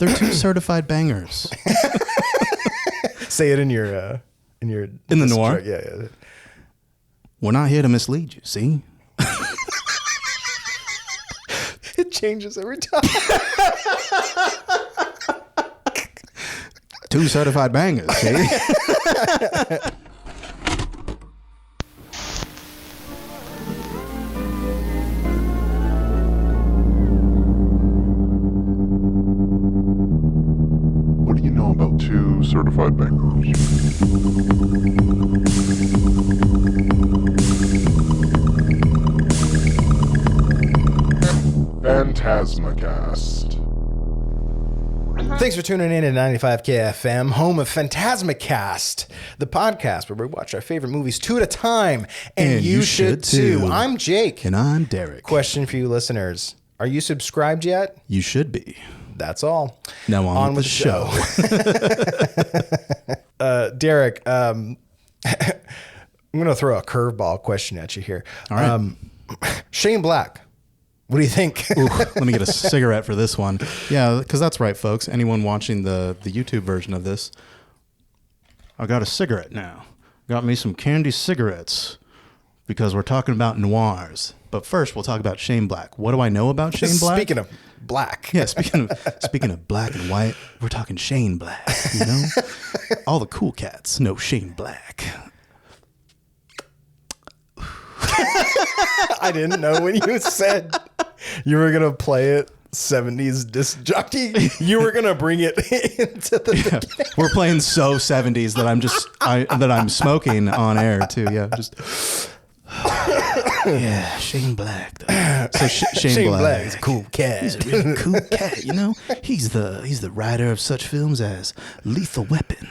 They're two certified bangers. Say it in the noir. Yeah. We're not here to mislead you. See. It changes every time. Two certified bangers. See. What do you know about two certified bangers? PhantasmaCast. Thanks for tuning in to 95K FM, home of PhantasmaCast, the podcast where we watch our favorite movies two at a time, and you should too. I'm Jake. And I'm Derek. Question for you listeners. Are you subscribed yet? You should be. That's all. Now on with the show. Derek, I'm going to throw a curveball question at you here. All right. Shane Black. What do you think? Ooh, let me get a cigarette for this one. Yeah, because that's right, folks. Anyone watching the YouTube version of this, I got a cigarette now. Got me some candy cigarettes because we're talking about noirs. But first, we'll talk about Shane Black. What do I know about Shane Black? Speaking of black. Yeah, speaking of black and white, we're talking Shane Black, you know? All the cool cats know Shane Black. I didn't know when you said you were going to play it 70s disc jockey. You were going to bring it into the We're playing so 70s that I'm smoking on air too. Yeah, just yeah, Shane Black though. So Shane Black is a cool cat. He's a really cool cat, you know? He's the writer of such films as Lethal Weapon.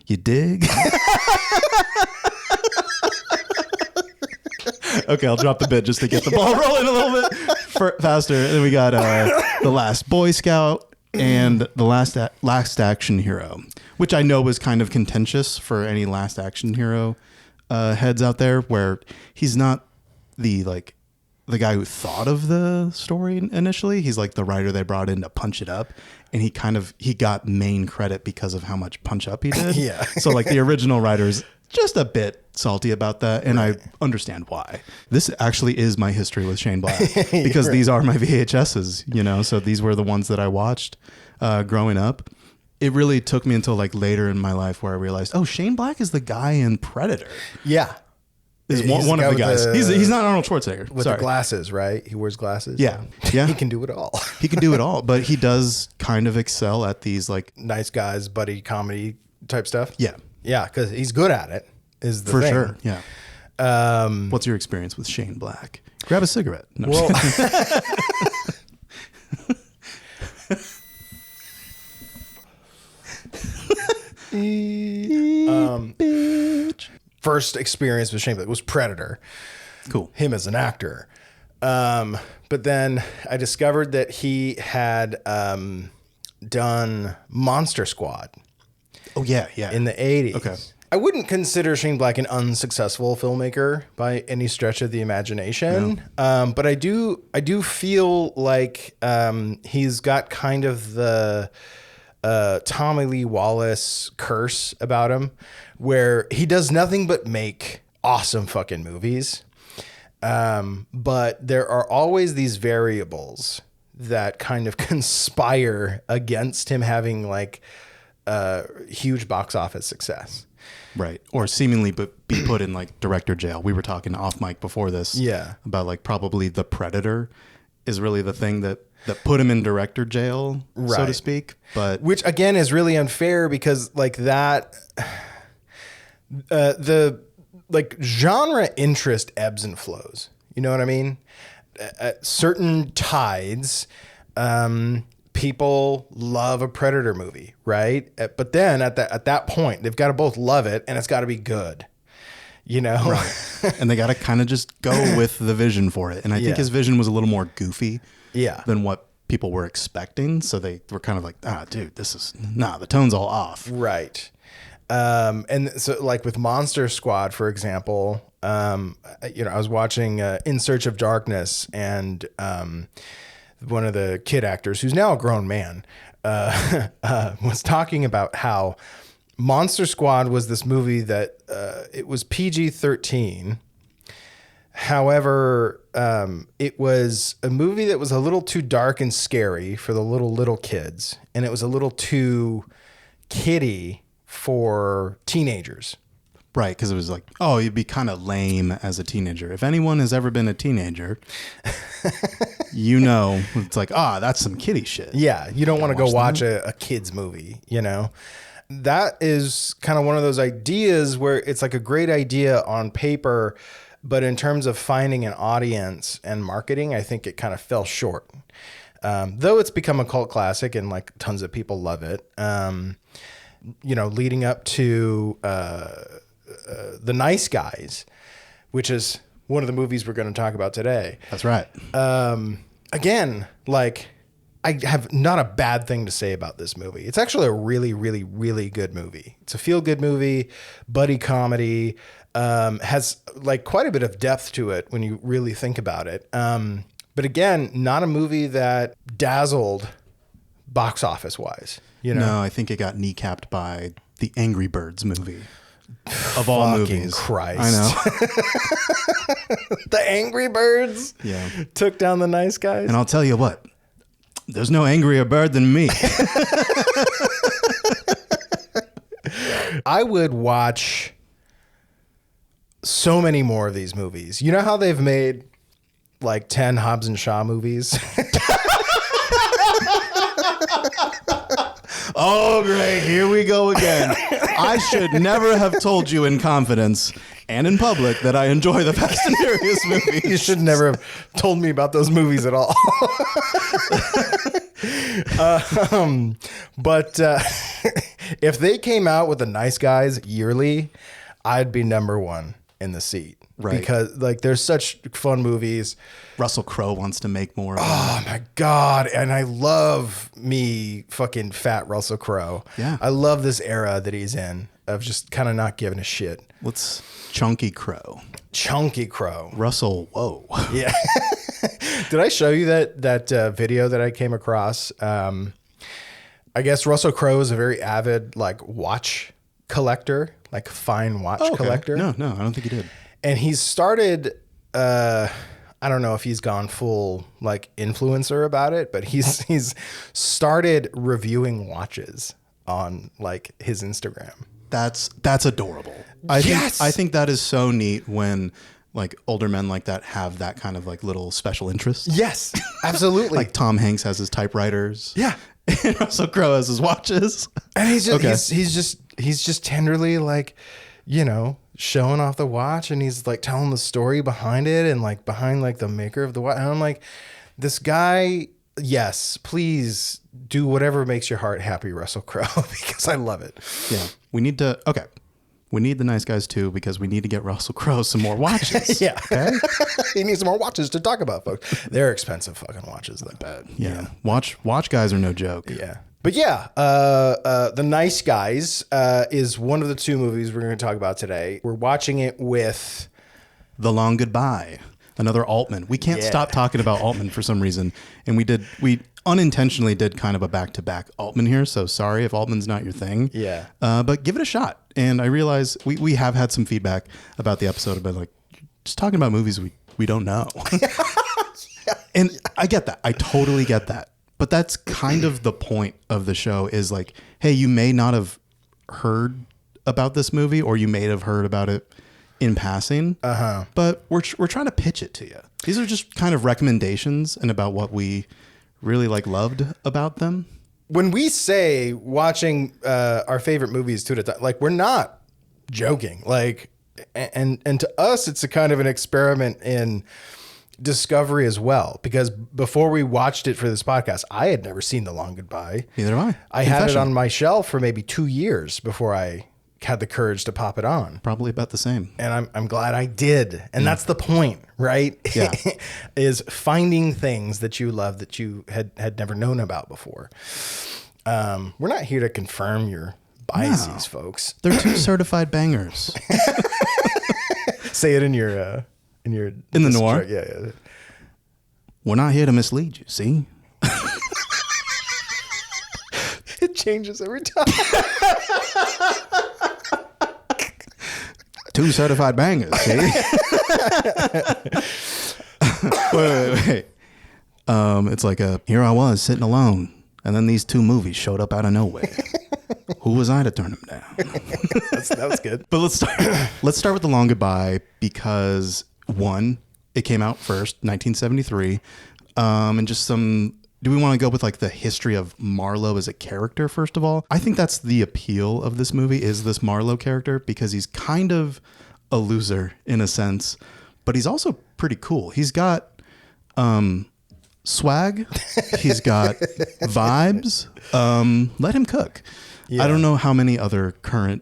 You dig? Okay, I'll drop the bit just to get the ball rolling a little bit faster. And then we got The Last Boy Scout and The Last Action Hero, which I know was kind of contentious for any Last Action Hero heads out there, where he's not the guy who thought of the story initially. He's like the writer they brought in to punch it up, and he got main credit because of how much punch up he did. Yeah. So like the original writer's just a bit salty about that, and right. I understand why. This actually is my history with Shane Black because these are my VHSs, you know. So these were the ones that I watched growing up. It really took me until like later in my life where I realized, oh, Shane Black is the guy in Predator. Yeah. Is one of the guys. He's not Arnold Schwarzenegger. With the glasses, right? He wears glasses. Yeah. Yeah. He can do it all. He can do it all, but he does kind of excel at these like nice guys, buddy comedy type stuff. Yeah. Yeah, because he's good at it. Is the for thing. Sure. Yeah. What's your experience with Shane Black? Grab a cigarette. No, well, bitch. First experience with Shane Black was Predator. Cool. Him as an actor. But then I discovered that he had done Monster Squad. Oh yeah, yeah. In the 80s. Okay. I wouldn't consider Shane Black an unsuccessful filmmaker by any stretch of the imagination. No. But I do feel like he's got kind of the Tommy Lee Wallace curse about him, where he does nothing but make awesome fucking movies. But there are always these variables that kind of conspire against him having like huge box office success. Right. Or seemingly be put in like director jail. We were talking off mic before this. Yeah. About like probably The Predator is really the thing that put him in director jail, right, so to speak. But which again is really unfair because like that, the like genre interest ebbs and flows. You know what I mean? At certain tides, people love a Predator movie, right? But then at that point, they've got to both love it and it's got to be good, you know? Right. And they got to kind of just go with the vision for it. And I think his vision was a little more goofy than what people were expecting. So they were kind of like, dude, the tone's all off. Right. And so like with Monster Squad, for example, I was watching In Search of Darkness, and one of the kid actors, who's now a grown man, was talking about how Monster Squad was this movie that it was PG-13. However, it was a movie that was a little too dark and scary for the little kids, and it was a little too kiddie for teenagers. Right, because it was like, oh, you'd be kind of lame as a teenager. If anyone has ever been a teenager, you know, it's like, that's some kiddie shit. Yeah, you don't want to go watch a kid's movie, you know? That is kind of one of those ideas where it's like a great idea on paper, but in terms of finding an audience and marketing, I think it kind of fell short. Though it's become a cult classic and like tons of people love it. You know, leading up to The Nice Guys, which is one of the movies we're going to talk about today. That's right. Again, like, I have not a bad thing to say about this movie. It's actually a really, really, really good movie. It's a feel-good movie, buddy comedy, has like quite a bit of depth to it when you really think about it. But again, not a movie that dazzled box office-wise. You know? No, I think it got kneecapped by the Angry Birds movie. Of all movies. Christ. I know. The Angry Birds took down The Nice Guys. And I'll tell you what, there's no angrier bird than me. I would watch so many more of these movies. You know how they've made like 10 Hobbs and Shaw movies? Oh, great. Here we go again. I should never have told you in confidence and in public that I enjoy the Fast and Furious movies. You should never have told me about those movies at all. But if they came out with The Nice Guys yearly, I'd be number one in the seat. Right. Because like there's such fun movies. Russell Crowe wants to make more of them. Oh my God. And I love me fucking fat Russell Crowe. Yeah. I love this era that he's in of just kind of not giving a shit. What's Chunky Crow? Chunky Crow. Russell, whoa. Yeah. Did I show you that video that I came across? I guess Russell Crowe is a very avid like watch collector, like fine watch collector. No, I don't think he did. And he's started, I don't know if he's gone full like influencer about it, but he's started reviewing watches on like his Instagram. That's adorable. I think that is so neat when like older men like that have that kind of like little special interest. Yes, absolutely. Like Tom Hanks has his typewriters. Yeah. And Russell Crowe has his watches. And he's just tenderly like, you know, showing off the watch, and he's like telling the story behind it and like behind like the maker of the watch. And I'm like, this guy, yes, please do whatever makes your heart happy, Russell Crowe, because I love it. Yeah. We need The Nice Guys too, because we need to get Russell Crowe some more watches. Yeah. Okay. He needs some more watches to talk about, folks. They're expensive fucking watches, though. Bad. Yeah. Watch guys are no joke. Yeah. But yeah, The Nice Guys is one of the two movies we're going to talk about today. We're watching it with The Long Goodbye, another Altman. We can't stop talking about Altman for some reason. And we unintentionally did kind of a back-to-back Altman here. So sorry if Altman's not your thing. Yeah. But give it a shot. And I realize we have had some feedback about the episode about like just talking about movies we don't know. And I get that. I totally get that. But that's kind of the point of the show is like, hey, you may not have heard about this movie, or you may have heard about it in passing, but we're trying to pitch it to you. These are just kind of recommendations and about what we really like loved about them. When we say watching our favorite movies two at a time, like we're not joking. Like, and to us, it's a kind of an experiment in discovery as well, because before we watched it for this podcast, I had never seen The Long Goodbye. Neither have I. I had it on my shelf for maybe 2 years before I had the courage to pop it on. Probably about the same. And I'm glad I did. And that's the point, right? Yeah. Is finding things that you love that you had never known about before. We're not here to confirm your biases, folks. They're two certified bangers. Say it in your in the noir. Yeah. We're not here to mislead you, see? It changes every time. 2 certified bangers, see? wait. It's like here I was sitting alone, and then these 2 movies showed up out of nowhere. Who was I to turn them down? That was good. But let's start with The Long Goodbye because, one, it came out first, 1973, and just some... Do we want to go with like the history of Marlowe as a character, first of all? I think that's the appeal of this movie, is this Marlowe character, because he's kind of a loser in a sense, but he's also pretty cool. He's got swag. He's got vibes. Let him cook. Yeah. I don't know how many other current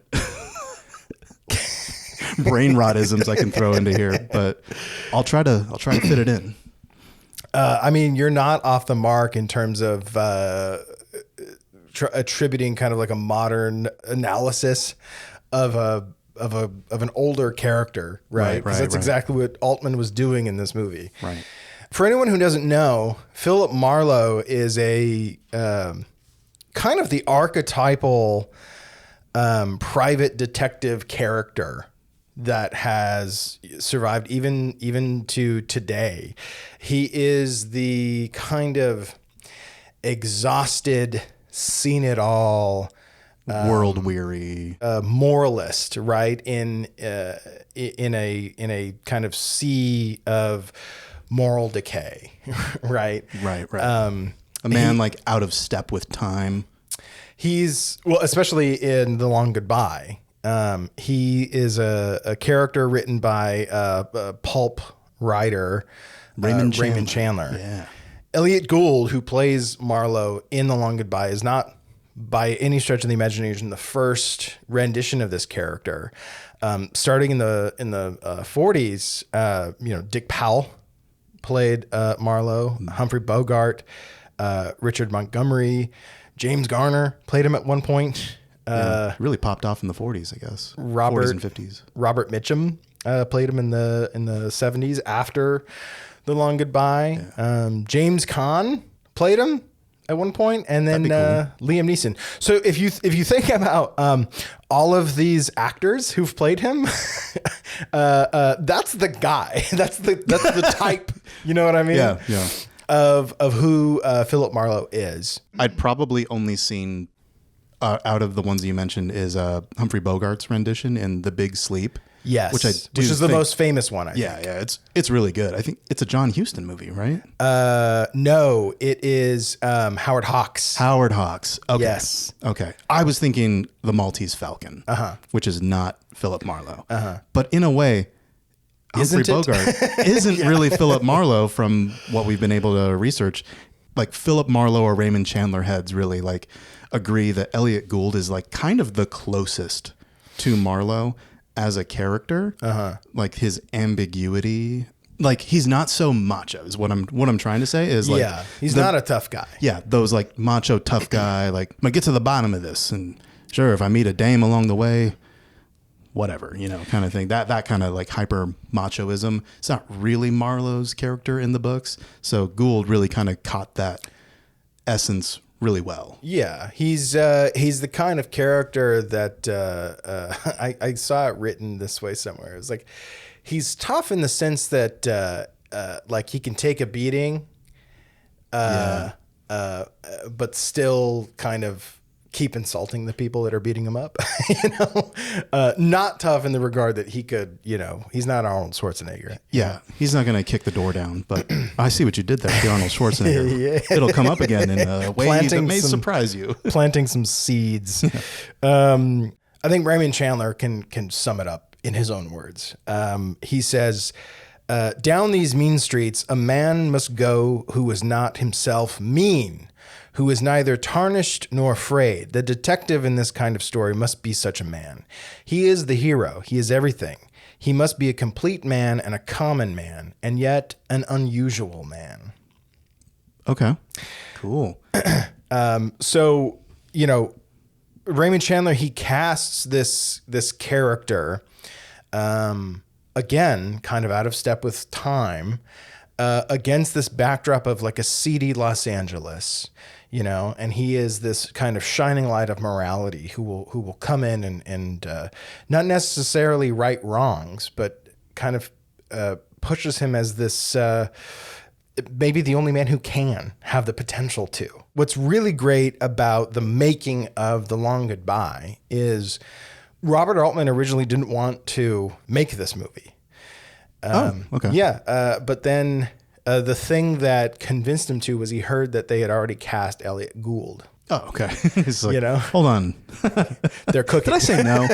brain rot-isms I can throw into here, but I'll try to fit it in. I mean, you're not off the mark in terms of attributing kind of like a modern analysis of an older character, right? Because that's exactly what Altman was doing in this movie. Right. For anyone who doesn't know, Philip Marlowe is a kind of the archetypal private detective character that has survived even to today. He is the kind of exhausted, seen it all, world weary moralist, right? In a kind of sea of moral decay, right? Right. A man like out of step with time. He's, well, especially in The Long Goodbye. He is a character written by a pulp writer, Raymond Chandler. Yeah. Elliot Gould, who plays Marlowe in The Long Goodbye, is not by any stretch of the imagination the first rendition of this character. Starting in the 40s, Dick Powell played Marlowe, Humphrey Bogart, Richard Montgomery, James Garner played him at one point. Really popped off in the 40s, I guess. 40s and 50s. Robert Mitchum played him in the 70s after The Long Goodbye. Yeah. James Caan played him at one point, and then cool. Liam Neeson. So if you think about all of these actors who've played him, that's the guy. That's the type. You know what I mean? Yeah. Of who Philip Marlowe is. I'd probably only seen out of the ones you mentioned is Humphrey Bogart's rendition in The Big Sleep. Yes, which is the most famous one. I think. Yeah, it's really good. I think it's a John Huston movie, right? No, it is Howard Hawks. Howard Hawks. Okay. Yes. Okay. I was thinking The Maltese Falcon, which is not Philip Marlowe. But in a way, Humphrey Bogart isn't really Philip Marlowe from what we've been able to research. Like Philip Marlowe or Raymond Chandler heads really like agree that Elliot Gould is like kind of the closest to Marlowe as a character. Like his ambiguity, like he's not so macho is what I'm trying to say is like, yeah, he's not a tough guy. Yeah. Those like macho tough guy, like I'm gonna get to the bottom of this. And sure, if I meet a dame along the way, whatever, kind of thing. That kind of like hyper machoism. It's not really Marlowe's character in the books. So Gould really kind of caught that essence really well. Yeah, he's the kind of character that I saw it written this way somewhere. It was like he's tough in the sense that like he can take a beating, but still kind of keep insulting the people that are beating him up. Not tough in the regard that he could, he's not Arnold Schwarzenegger. Yeah, he's not going to kick the door down, but I see what you did there, the Arnold Schwarzenegger. Yeah. It'll come up again in a way that may surprise you. Planting some seeds. I think Raymond Chandler can sum it up in his own words. He says, down these mean streets, a man must go who is not himself mean, who is neither tarnished nor afraid. The detective in this kind of story must be such a man. He is the hero. He is everything. He must be a complete man and a common man, and yet an unusual man. Okay, cool. So, Raymond Chandler, he casts this character, again, kind of out of step with time, against this backdrop of like a seedy Los Angeles. and he is this kind of shining light of morality who will come in and not necessarily right wrongs, but kind of pushes him as this maybe the only man who can have the potential to. What's really great about the making of The Long Goodbye is Robert Altman originally didn't want to make this movie. Okay. Yeah, but then the thing that convinced him to was he heard that they had already cast Elliot Gould. Oh, okay. He's like, hold on. They're cooking. Did I say no?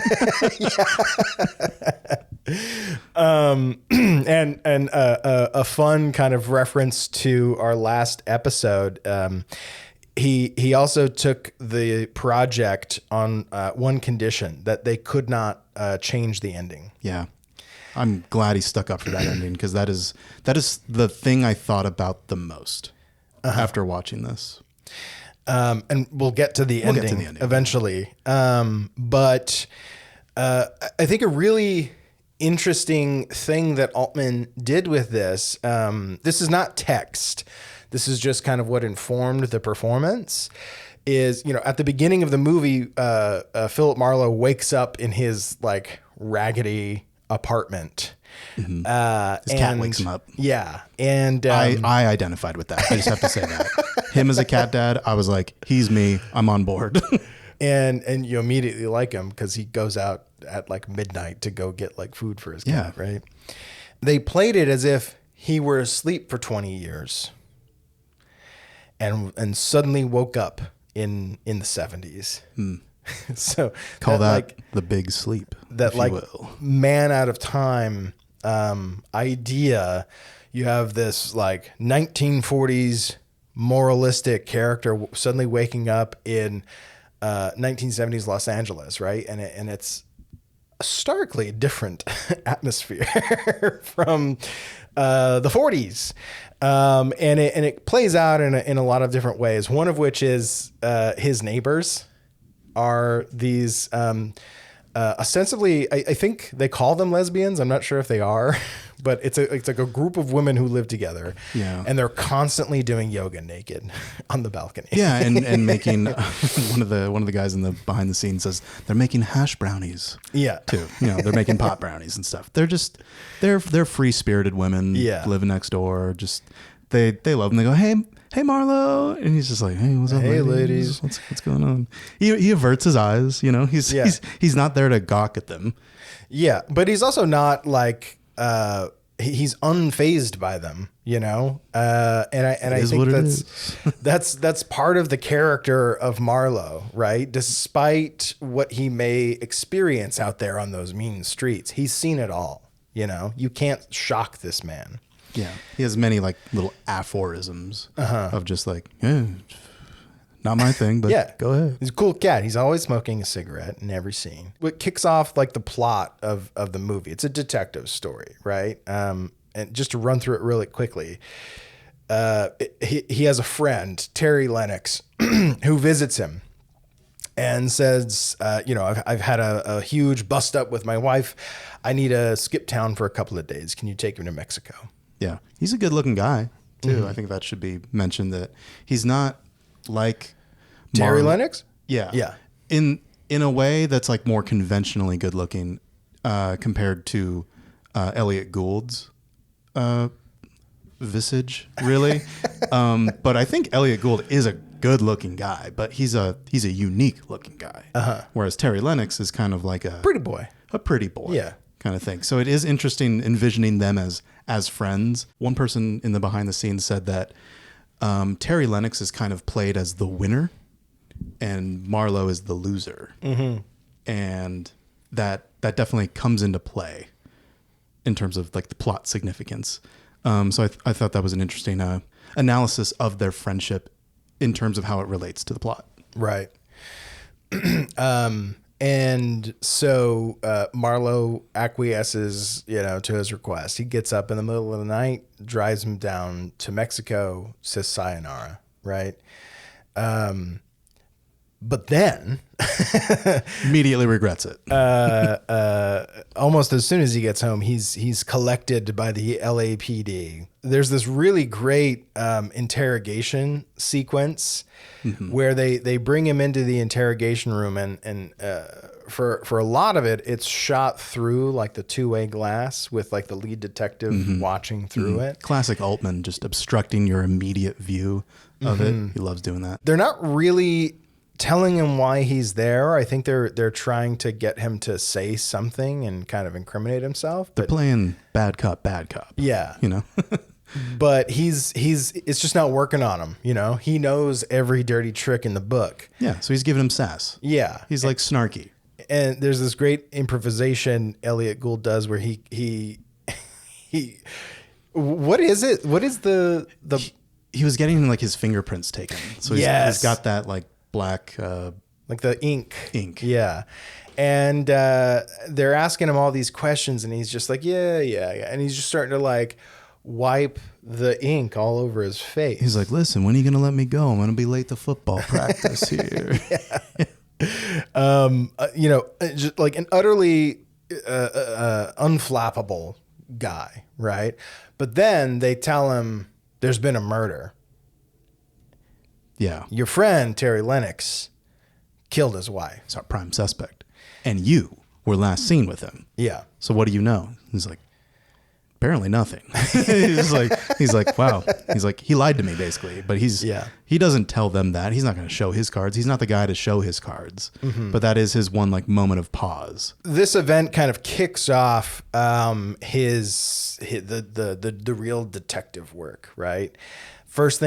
And a fun kind of reference to our last episode. He also took the project on one condition, that they could not change the ending. Yeah. I'm glad he stuck up for that ending, because that is the thing I thought about the most after watching this. And we'll get to the ending eventually. But I think a really interesting thing that Altman did with this, this is not text. This is just kind of what informed the performance. Is, at the beginning of the movie, Philip Marlowe wakes up in his like raggedy apartment. Mm-hmm. His cat wakes him up. Yeah. And I identified with that. I just have to say that. Him as a cat dad, I was like, he's me. I'm on board. and you immediately like him because he goes out at like midnight to go get like food for his cat, right? They played it as if he were asleep for 20 years and suddenly woke up in the 70s. So call that like the big sleep. That like man out of time idea. You have this like 1940s moralistic character suddenly waking up in 1970s Los Angeles, right? And it's a starkly different atmosphere from the 40s. And it plays out in a lot of different ways. One of which is his neighbors are these ostensibly, I think they call them lesbians. I'm not sure if they are, but it's like a group of women who live together. Yeah. And they're constantly doing yoga naked on the balcony. Yeah, and making one of the guys in the behind the scenes says they're making hash brownies. Yeah. Too. They're making pot brownies and stuff. They're free spirited women. Yeah. Living next door. Just they love them. They go, Hey Marlowe, and he's just like, hey, what's up, ladies? What's going on? He averts his eyes, he's not there to gawk at them. Yeah, but he's also not like he's unfazed by them, and I think that's part of the character of Marlowe, right? Despite what he may experience out there on those mean streets, he's seen it all. You can't shock this man. Yeah, he has many like little aphorisms of just like, not my thing, but go ahead. He's a cool cat. He's always smoking a cigarette in every scene. What kicks off like the plot of the movie? It's a detective story, right? And just to run through it really quickly, he has a friend, Terry Lennox, who visits him and says, I've had a huge bust up with my wife. I need to skip town for a couple of days. Can you take me to Mexico? Yeah, he's a good-looking guy too. Mm-hmm. I think that should be mentioned, that he's not like Terry Lennox. Yeah. In a way that's like more conventionally good-looking compared to Elliot Gould's visage, really. But I think Elliot Gould is a good-looking guy, but he's a unique-looking guy. Whereas Terry Lennox is kind of like a pretty boy, yeah, kind of thing. So it is interesting envisioning them as friends. One person in the behind the scenes said that Terry Lennox is kind of played as the winner and Marlowe is the loser. Mm-hmm. And that definitely comes into play in terms of like the plot significance. So I thought that was an interesting analysis of their friendship in terms of how it relates to the plot. Right. And so Marlowe acquiesces, to his request. He gets up in the middle of the night, drives him down to Mexico, says sayonara, right? But then, Immediately regrets it. almost as soon as he gets home, he's collected by the LAPD. There's this really great interrogation sequence where they bring him into the interrogation room, and for a lot of it, it's shot through like the two-way glass with like the lead detective watching through it. Classic Altman, just obstructing your immediate view of it. He loves doing that. They're not really telling him why he's there. I think they're trying to get him to say something and kind of incriminate himself. They're playing bad cop. Yeah. You know? But it's just not working on him. You know, he knows every dirty trick in the book. Yeah. So he's giving him sass. Yeah. He's like snarky. And there's this great improvisation Elliot Gould does where he what is it? What is the He was getting like his fingerprints taken. So he's got that like black, like the ink. Yeah. And they're asking him all these questions, and he's just like, yeah. And he's just starting to like wipe the ink all over his face. He's like, listen, when are you going to let me go? I'm going to be late to football practice here. You know, just like an utterly unflappable guy, right? But then they tell him there's been a murder. Yeah. Your friend, Terry Lennox, killed his wife. He's our prime suspect. And you were last seen with him. Yeah. So what do you know? He's like, apparently nothing. he's like, wow. He's like, he lied to me basically, but he doesn't tell them that. He's not going to show his cards. He's not the guy to show his cards, but that is his one like moment of pause. This event kind of kicks off the real detective work, right? First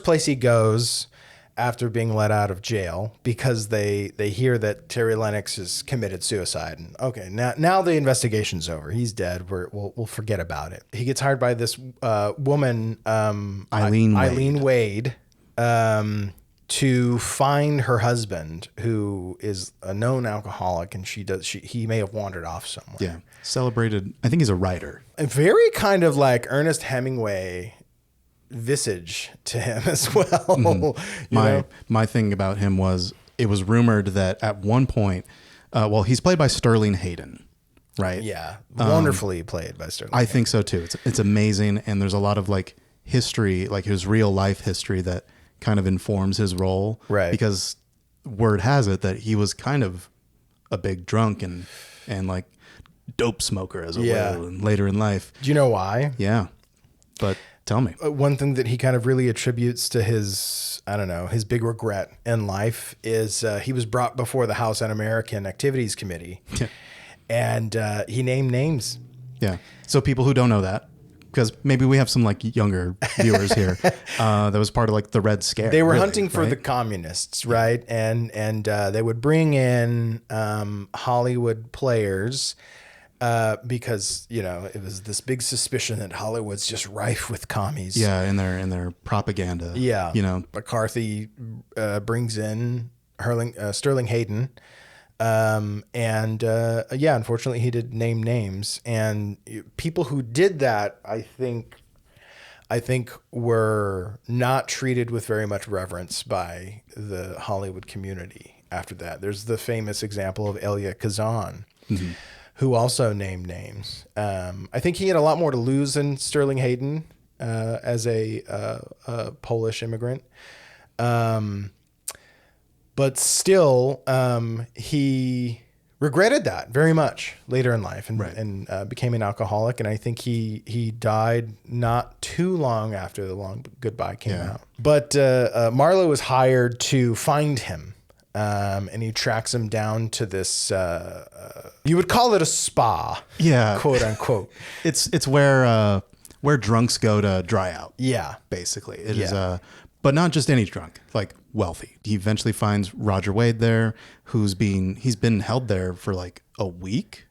place he goes after being let out of jail because they hear that Terry Lennox has committed suicide. And okay, now the investigation's over. He's dead. We'll forget about it. He gets hired by this woman, Eileen Wade, to find her husband, who is a known alcoholic, and he may have wandered off somewhere. Yeah, celebrated. I think he's a writer. A very kind of like Ernest Hemingway visage to him as well. My thing about him was it was rumored that at one point, he's played by Sterling Hayden, right? Yeah, wonderfully played by Sterling. I think so too. It's amazing, and there's a lot of like history, like his real life history that kind of informs his role, right? Because word has it that he was kind of a big drunk and like dope smoker as well, and later in life. Do you know why? Yeah, but tell me. One thing that he kind of really attributes to his big regret in life is he was brought before the House Un-American Activities Committee, and he named names. Yeah. So people who don't know that, because maybe we have some like younger viewers here, that was part of like the Red Scare. They were hunting for the communists, right? And they would bring in Hollywood players. Because it was this big suspicion that Hollywood's just rife with commies. Yeah, in their propaganda. Yeah, McCarthy brings in Sterling Hayden, unfortunately he did name names, and people who did that, I think were not treated with very much reverence by the Hollywood community. After that, there's the famous example of Elia Kazan. Mm-hmm. Who also named names. I think he had a lot more to lose than Sterling Hayden as a Polish immigrant. But still, he regretted that very much later in life and became an alcoholic. And I think he died not too long after The Long Goodbye came out. But Marlowe was hired to find him. And he tracks him down to this, you would call it a spa. Yeah. Quote unquote. It's where drunks go to dry out. Yeah. Basically. It is, but not just any drunk, like wealthy. He eventually finds Roger Wade there, he's been held there for like a week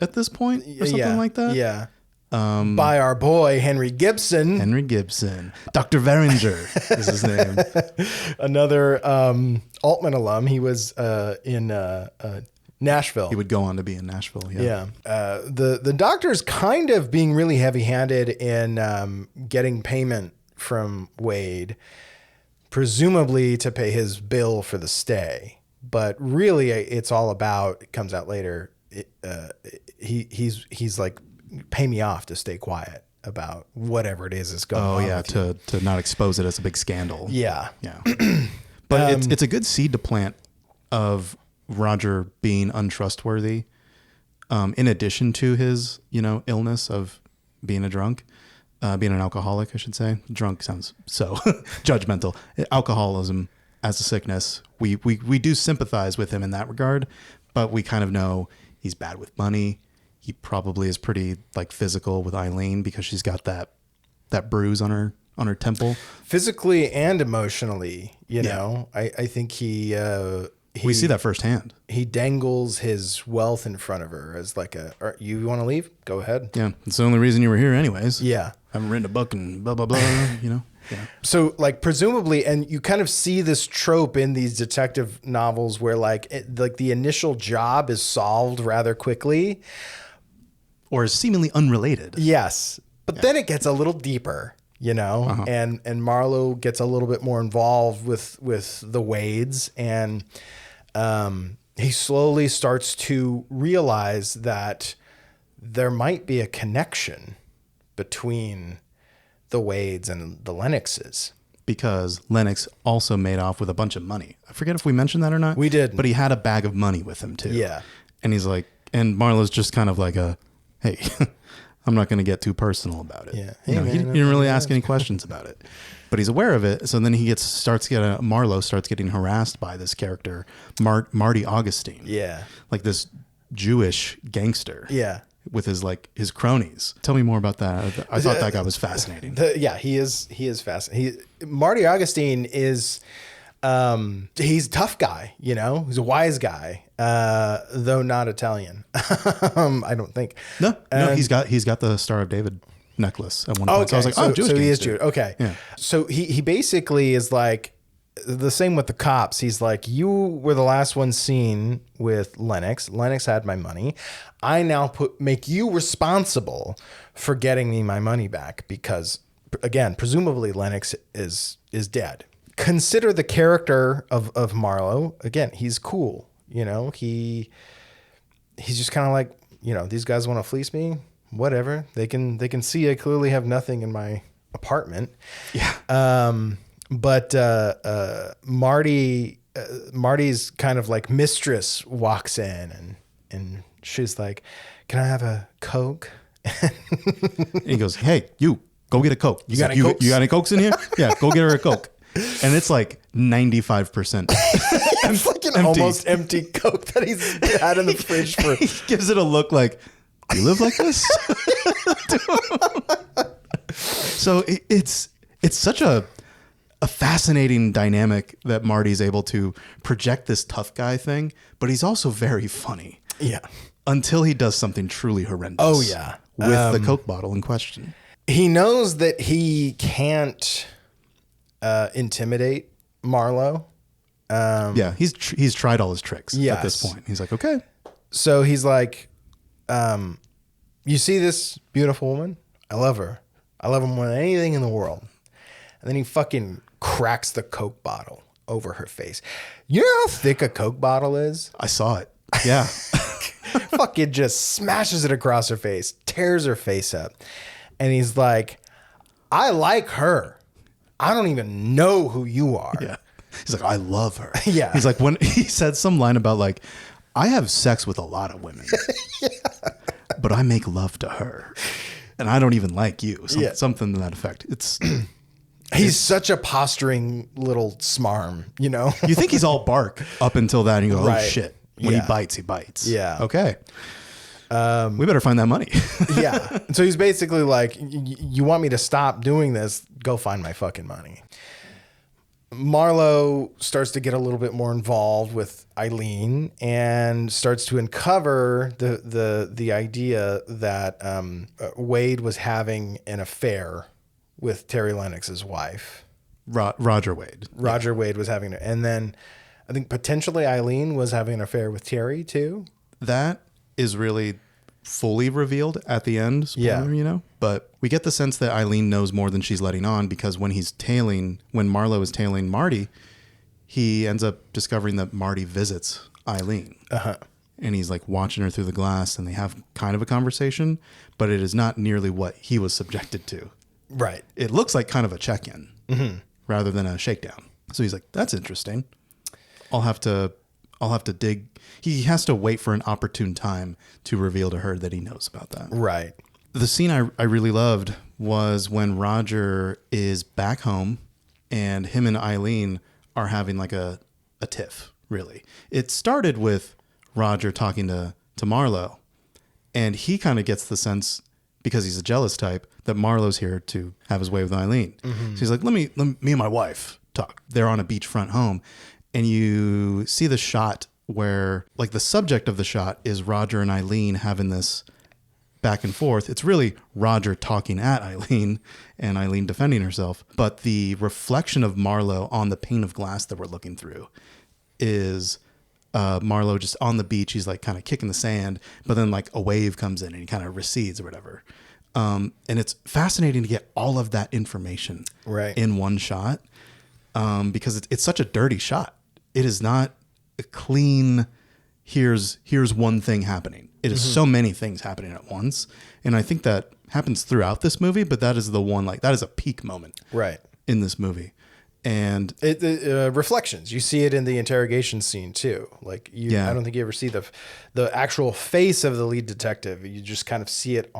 at this point or something like that. Yeah. By our boy, Henry Gibson. Dr. Veringer is his name. Another Altman alum. He was in Nashville. He would go on to be in Nashville. Yeah. The doctor's kind of being really heavy-handed in getting payment from Wade. presumably to pay his bill for the stay. But really, it's all about, it comes out later, he's like, pay me off to stay quiet about whatever it is going on. Oh, yeah, to not expose it as a big scandal. Yeah. Yeah. But it's a good seed to plant of Roger being untrustworthy, in addition to his, illness of being a drunk, being an alcoholic, I should say. Drunk sounds so judgmental. Alcoholism as a sickness, we do sympathize with him in that regard, but we kind of know he's bad with money. He probably is pretty like physical with Eileen because she's got that bruise on her temple. Physically and emotionally, you know, I think he we see that firsthand. He dangles his wealth in front of her as like you want to leave? Go ahead. Yeah. It's the only reason you were here anyways. Yeah. I haven't written a book and blah, blah, blah, Yeah. So like presumably, and you kind of see this trope in these detective novels where like the initial job is solved rather quickly. Or is seemingly unrelated. Yes. But then it gets a little deeper, and Marlowe gets a little bit more involved with the Wades, and he slowly starts to realize that there might be a connection between the Wades and the Lennoxes. Because Lennox also made off with a bunch of money. I forget if we mentioned that or not. We did. But he had a bag of money with him too. Yeah. And he's like, and Marlowe's just kind of like hey, I'm not going to get too personal about it. Yeah. He didn't really ask any questions about it. But he's aware of it. So then Marlowe starts getting harassed by this character, Marty Augustine. Yeah. Like this Jewish gangster. Yeah. With his cronies. Tell me more about that. I thought that guy was fascinating. He is fascinating. Marty Augustine is, he's a tough guy, he's a wise guy, though not Italian. I don't think. No, he's got the Star of David necklace at one point. Okay. So I was like, Jewish. So he is Jewish. Okay. Yeah. So he basically is like, the same with the cops. He's like, you were the last one seen with Lennox. Lennox had my money. I now make you responsible for getting me my money back because, again, presumably Lennox is dead. Consider the character of Marlowe. Again, he's cool. He's just kind of like, these guys want to fleece me. Whatever. They can see I clearly have nothing in my apartment. Yeah. But Marty's kind of like mistress walks in and she's like, "Can I have a Coke?" And he goes, "Hey, you go get a Coke. You got any Cokes in here? Yeah, go get her a Coke." And it's like 95%. It's like an almost empty Coke that he's had in the fridge for. He gives it a look like, "You live like this?" So it's such a fascinating dynamic that Marty's able to project this tough guy thing, but he's also very funny. Yeah. Until he does something truly horrendous. Oh, yeah. With the Coke bottle in question. He knows that he can't intimidate Marlowe. Yeah, he's tried all his tricks at this point. He's like, okay. So he's like, you see this beautiful woman? I love her. I love her more than anything in the world. And then he fucking cracks the Coke bottle over her face. You know how thick a Coke bottle is? I saw it. Yeah. Fucking just smashes it across her face, tears her face up. And he's like, I like her. I don't even know who you are. Yeah. He's like, I love her. Yeah. He's like, when he said some line about like, I have sex with a lot of women, but I make love to her. And I don't even like you. Something to that effect. He's such a posturing little smarm, You think he's all bark up until that, and you go, oh, shit. When he bites, he bites. Yeah. Okay. We better find that money. Yeah. So he's basically like, you want me to stop doing this? Go find my fucking money. Marlowe starts to get a little bit more involved with Eileen and starts to uncover the idea that Wade was having an affair with Terry Lennox's wife. Roger Wade. Roger Wade was having it. And then I think potentially Eileen was having an affair with Terry too. That is really fully revealed at the end. Spoiler, Yeah. But we get the sense that Eileen knows more than she's letting on, because when Marlowe is tailing Marty, he ends up discovering that Marty visits Eileen. Uh-huh. And he's like watching her through the glass, and they have kind of a conversation, but it is not nearly what he was subjected to. Right. It looks like kind of a check-in rather than a shakedown. So he's like, that's interesting. I'll have to dig. He has to wait for an opportune time to reveal to her that he knows about that. Right. The scene I really loved was when Roger is back home and him and Eileen are having like a tiff, really. It started with Roger talking to Marlowe, and he kind of gets the sense, because he's a jealous type, that Marlowe's here to have his way with Eileen. So he's like, let me and my wife talk. They're on a beachfront home, and you see the shot where, like, the subject of the shot is Roger and Eileen having this back and forth. It's really Roger talking at Eileen and Eileen defending herself. But the reflection of Marlowe on the pane of glass that we're looking through is Marlowe just on the beach. He's like kind of kicking the sand, but then like a wave comes in and he kind of recedes or whatever. And it's fascinating to get all of that information in one shot, because it's such a dirty shot. It is not a clean, here's one thing happening. It is so many things happening at once. And I think that happens throughout this movie, but that is the one, like, that is a peak moment in this movie. And reflections, you see it in the interrogation scene too. Like I don't think you ever see the actual face of the lead detective. You just kind of see it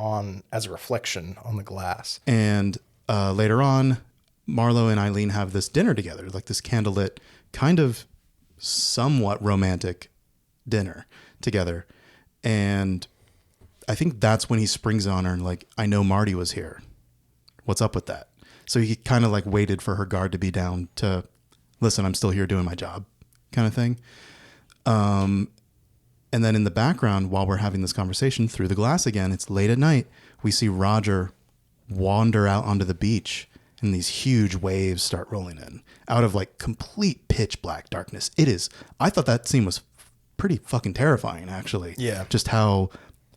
as a reflection on the glass. And later on, Marlowe and Eileen have this dinner together, like this candlelit, kind of somewhat romantic dinner together. And I think that's when he springs on her and like, I know Marty was here. What's up with that? So he kind of like waited for her guard to be down to, listen, I'm still here doing my job, kind of thing. And then in the background, while we're having this conversation through the glass again, it's late at night. We see Roger wander out onto the beach, and these huge waves start rolling in out of like complete pitch black darkness. I thought that scene was pretty fucking terrifying, actually. Yeah. Just how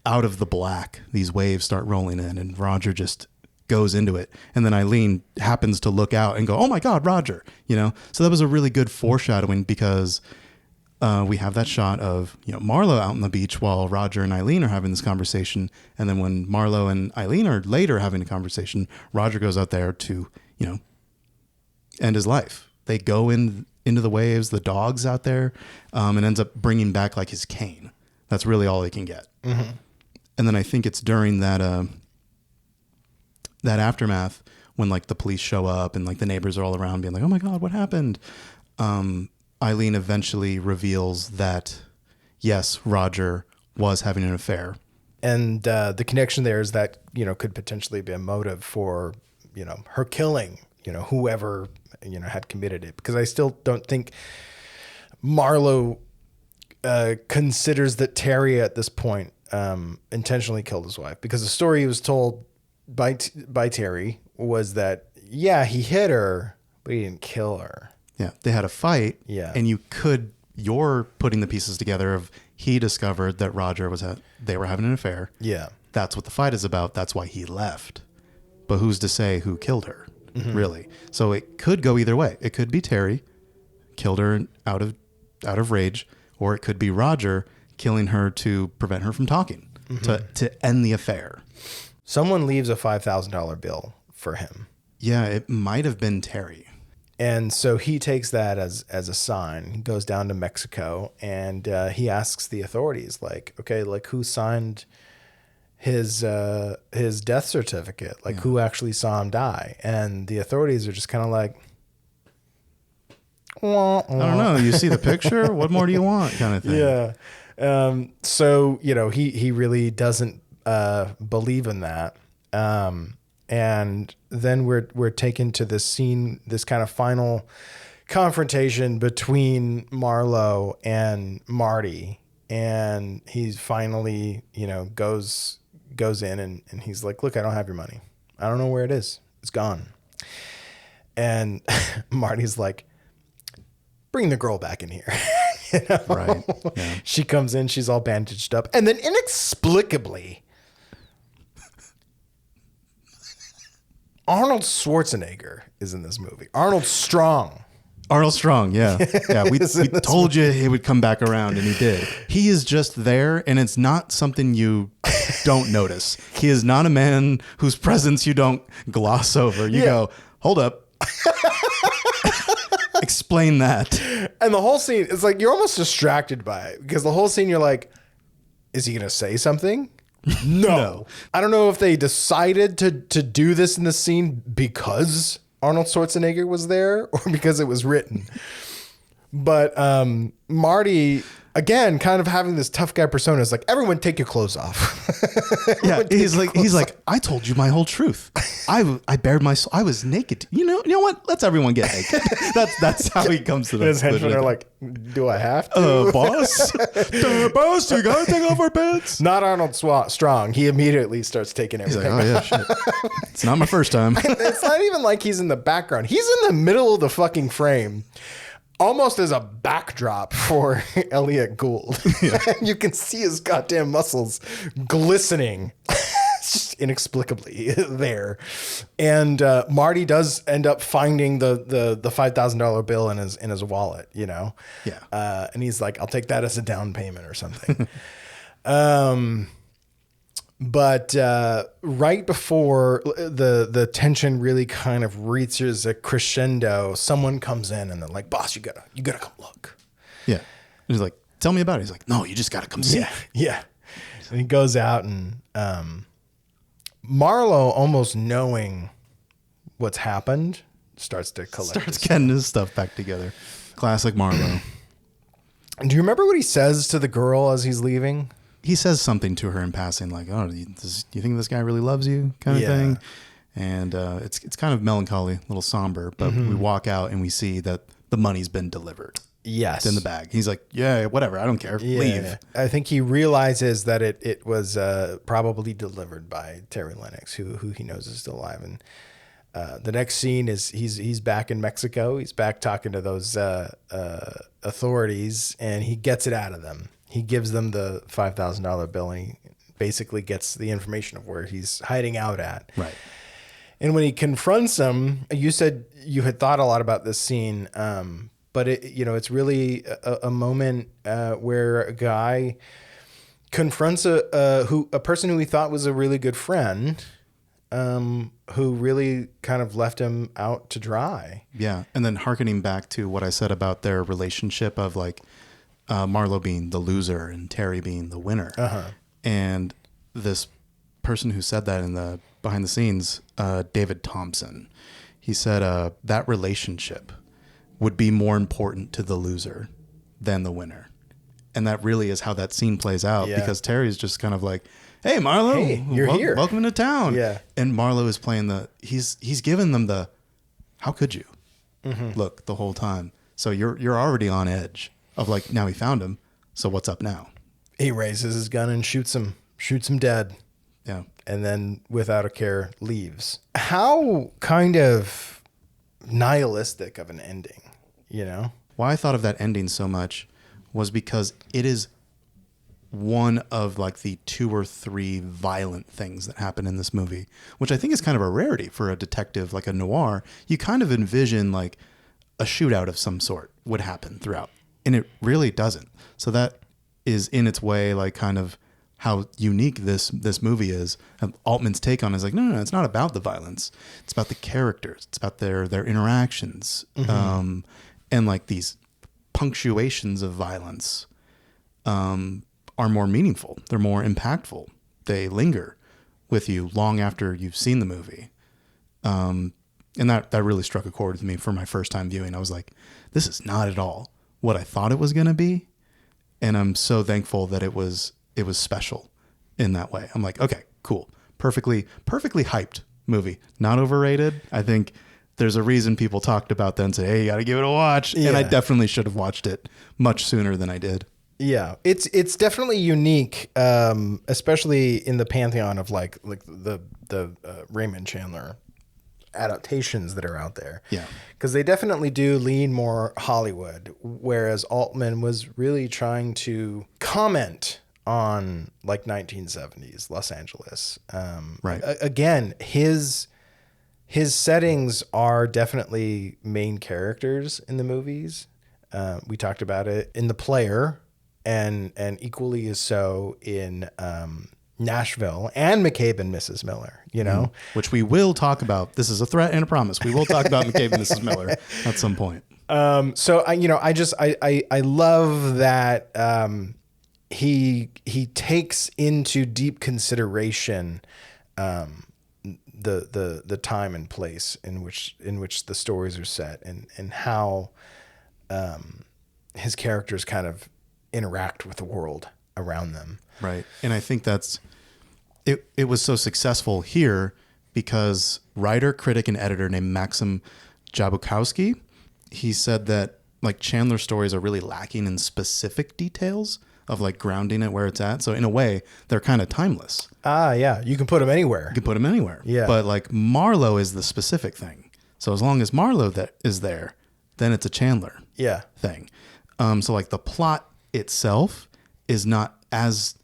out of the black these waves start rolling in, and Roger just goes into it. And then Eileen happens to look out and go, oh my God, Roger, So that was a really good foreshadowing, because we have that shot of, Marlowe out on the beach while Roger and Eileen are having this conversation. And then when Marlowe and Eileen are later having a conversation, Roger goes out there to, end his life. They go into the waves, the dog's out there, and ends up bringing back like his cane. That's really all they can get. Mm-hmm. And then I think it's during that aftermath when like the police show up and like the neighbors are all around being like, oh my God, what happened? Eileen eventually reveals that, yes, Roger was having an affair. And the connection there is that, could potentially be a motive for, her killing, whoever, had committed it. Because I still don't think Marlowe considers that Terry at this point intentionally killed his wife. Because the story he was told by Terry was that, yeah, he hit her, but he didn't kill her. Yeah, they had a fight. Yeah. And you're putting the pieces together of, he discovered that Roger they were having an affair. Yeah. That's what the fight is about. That's why he left. But who's to say who killed her, really? So it could go either way. It could be Terry killed her out of rage, or it could be Roger killing her to prevent her from talking, to end the affair. Someone leaves a $5,000 bill for him. Yeah, it might have been Terry. And so he takes that as a sign. He goes down to Mexico and he asks the authorities, like, okay, like who signed his death certificate? Like who actually saw him die? And the authorities are just kind of like, wah, wah. I don't know. You see the picture? What more do you want? Kind of thing. Yeah. So, he really doesn't believe in that. And then we're taken to this scene, this kind of final confrontation between Marlowe and Marty. And he's finally, goes in and he's like, look, I don't have your money. I don't know where it is. It's gone. And Marty's like, bring the girl back in here. Right. Yeah. She comes in, she's all bandaged up, and then inexplicably, Arnold Schwarzenegger is in this movie. Arnold Strong. Arnold Strong, yeah. We told you he would come back around, and he did. He is just there, and it's not something you don't notice. He is not a man whose presence you don't gloss over. You go, hold up. Explain that. And the whole scene, it's like you're almost distracted by it, because the whole scene you're like, is he going to say something? No. I don't know if they decided to do this in the scene because Arnold Schwarzenegger was there or because it was written. But Marty, again, kind of having this tough guy persona, is like, everyone take your clothes off. He's like, I told you my whole truth. I bared my soul. I was naked. You know what? Let's everyone get naked. That's how he comes to that. His henchmen are like, do I have to? Boss? Boss, you gotta take off our pants. Not Arnold Strong. He immediately starts taking He's everything. like, oh yeah, shit. It's not my first time. It's not even like he's in the background. He's in the middle of the fucking frame, almost as a backdrop for Elliot Gould. Yeah. You can see his goddamn muscles glistening. It's just inexplicably there. And Marty does end up finding the $5,000 bill in his wallet, you know? Yeah. And he's like, I'll take that as a down payment or something. But right before the tension really kind of reaches a crescendo, someone comes in and they're like, "Boss, you gotta come look." Yeah. And he's like, tell me about it. He's like, no, you just gotta come see. Yeah. And he goes out, and Marlowe, almost knowing what's happened, starts to collect. Starts getting his stuff back together. Classic Marlowe. Do you remember what he says to the girl as he's leaving? He says something to her in passing, like, "Oh, do you think this guy really loves you?" kind of thing. And it's kind of melancholy, a little somber. But we walk out and we see that the money's been delivered. Yes, it's in the bag. He's like, "Yeah, whatever, I don't care. Leave." I think he realizes that it was probably delivered by Terry Lennox, who he knows is still alive. And the next scene is he's back in Mexico. He's back talking to those authorities, and he gets it out of them. He gives them the $5,000 bill, and he basically gets the information of where he's hiding out at. Right. And when he confronts them, you said you had thought a lot about this scene, but it's really a moment where a guy confronts a person who he thought was a really good friend, who really kind of left him out to dry. Yeah. And then hearkening back to what I said about their relationship of like, Marlowe being the loser and Terry being the winner. Uh-huh. And this person who said that in the behind the scenes, David Thompson, he said that relationship would be more important to the loser than the winner. And that really is how that scene plays out, because Terry's just kind of like, "Hey, Marlowe, you're here. Welcome to town." Yeah. And Marlowe is playing he's given them the, "How could you?" look the whole time. So you're already on edge. Of like, now he found him, so what's up now? He raises his gun and shoots him dead. Yeah. And then, without a care, leaves. How kind of nihilistic of an ending, you know? Why I thought of that ending so much was because it is one of like the 2 or 3 violent things that happen in this movie, which I think is kind of a rarity for a detective, like a noir. You kind of envision like a shootout of some sort would happen throughout. And it really doesn't. So that is in its way, like kind of how unique this movie is. And Altman's take on it is like, no, it's not about the violence. It's about the characters. It's about their interactions. And like these punctuations of violence are more meaningful. They're more impactful. They linger with you long after you've seen the movie. And that really struck a chord with me for my first time viewing. I was like, this is not at all what I thought it was going to be. And I'm so thankful that it was special in that way. I'm like, okay, cool. Perfectly hyped movie. Not overrated. I think there's a reason people talked about that and said, "Hey, you got to give it a watch." Yeah. And I definitely should have watched it much sooner than I did. Yeah, it's definitely unique, especially in the pantheon of like the Raymond Chandler adaptations that are out there. Yeah. Because they definitely do lean more Hollywood, whereas Altman was really trying to comment on like 1970s Los Angeles. Right. Again, his settings are definitely main characters in the movies. We talked about it in The Player, and equally as so in Nashville and McCabe and Mrs. Miller, you know? Which we will talk about. This is a threat and a promise. We will talk about McCabe and Mrs. Miller at some point. So I love that he takes into deep consideration the time and place in which the stories are set, and how his characters kind of interact with the world around them. Right. And I think that's it was so successful here because writer, critic, and editor named Maxim Jabukowski, he said that like Chandler's stories are really lacking in specific details of like grounding it where it's at. So in a way, they're kind of timeless. Ah, yeah. You can put them anywhere. You can put them anywhere. Yeah. But like Marlowe is the specific thing. So as long as Marlowe that is there, then it's a Chandler thing. So like the plot itself is not as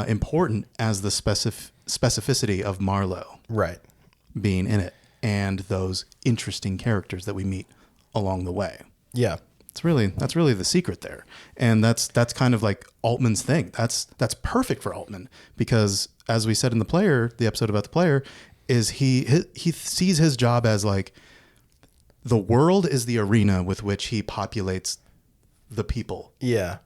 important as the specificity of Marlowe Right. being in it and those interesting characters that we meet along the way. Yeah. That's really the secret there. And that's kind of like Altman's thing. That's perfect for Altman because as we said in the episode about The Player, is he sees his job as like the world is the arena with which he populates the people. Yeah.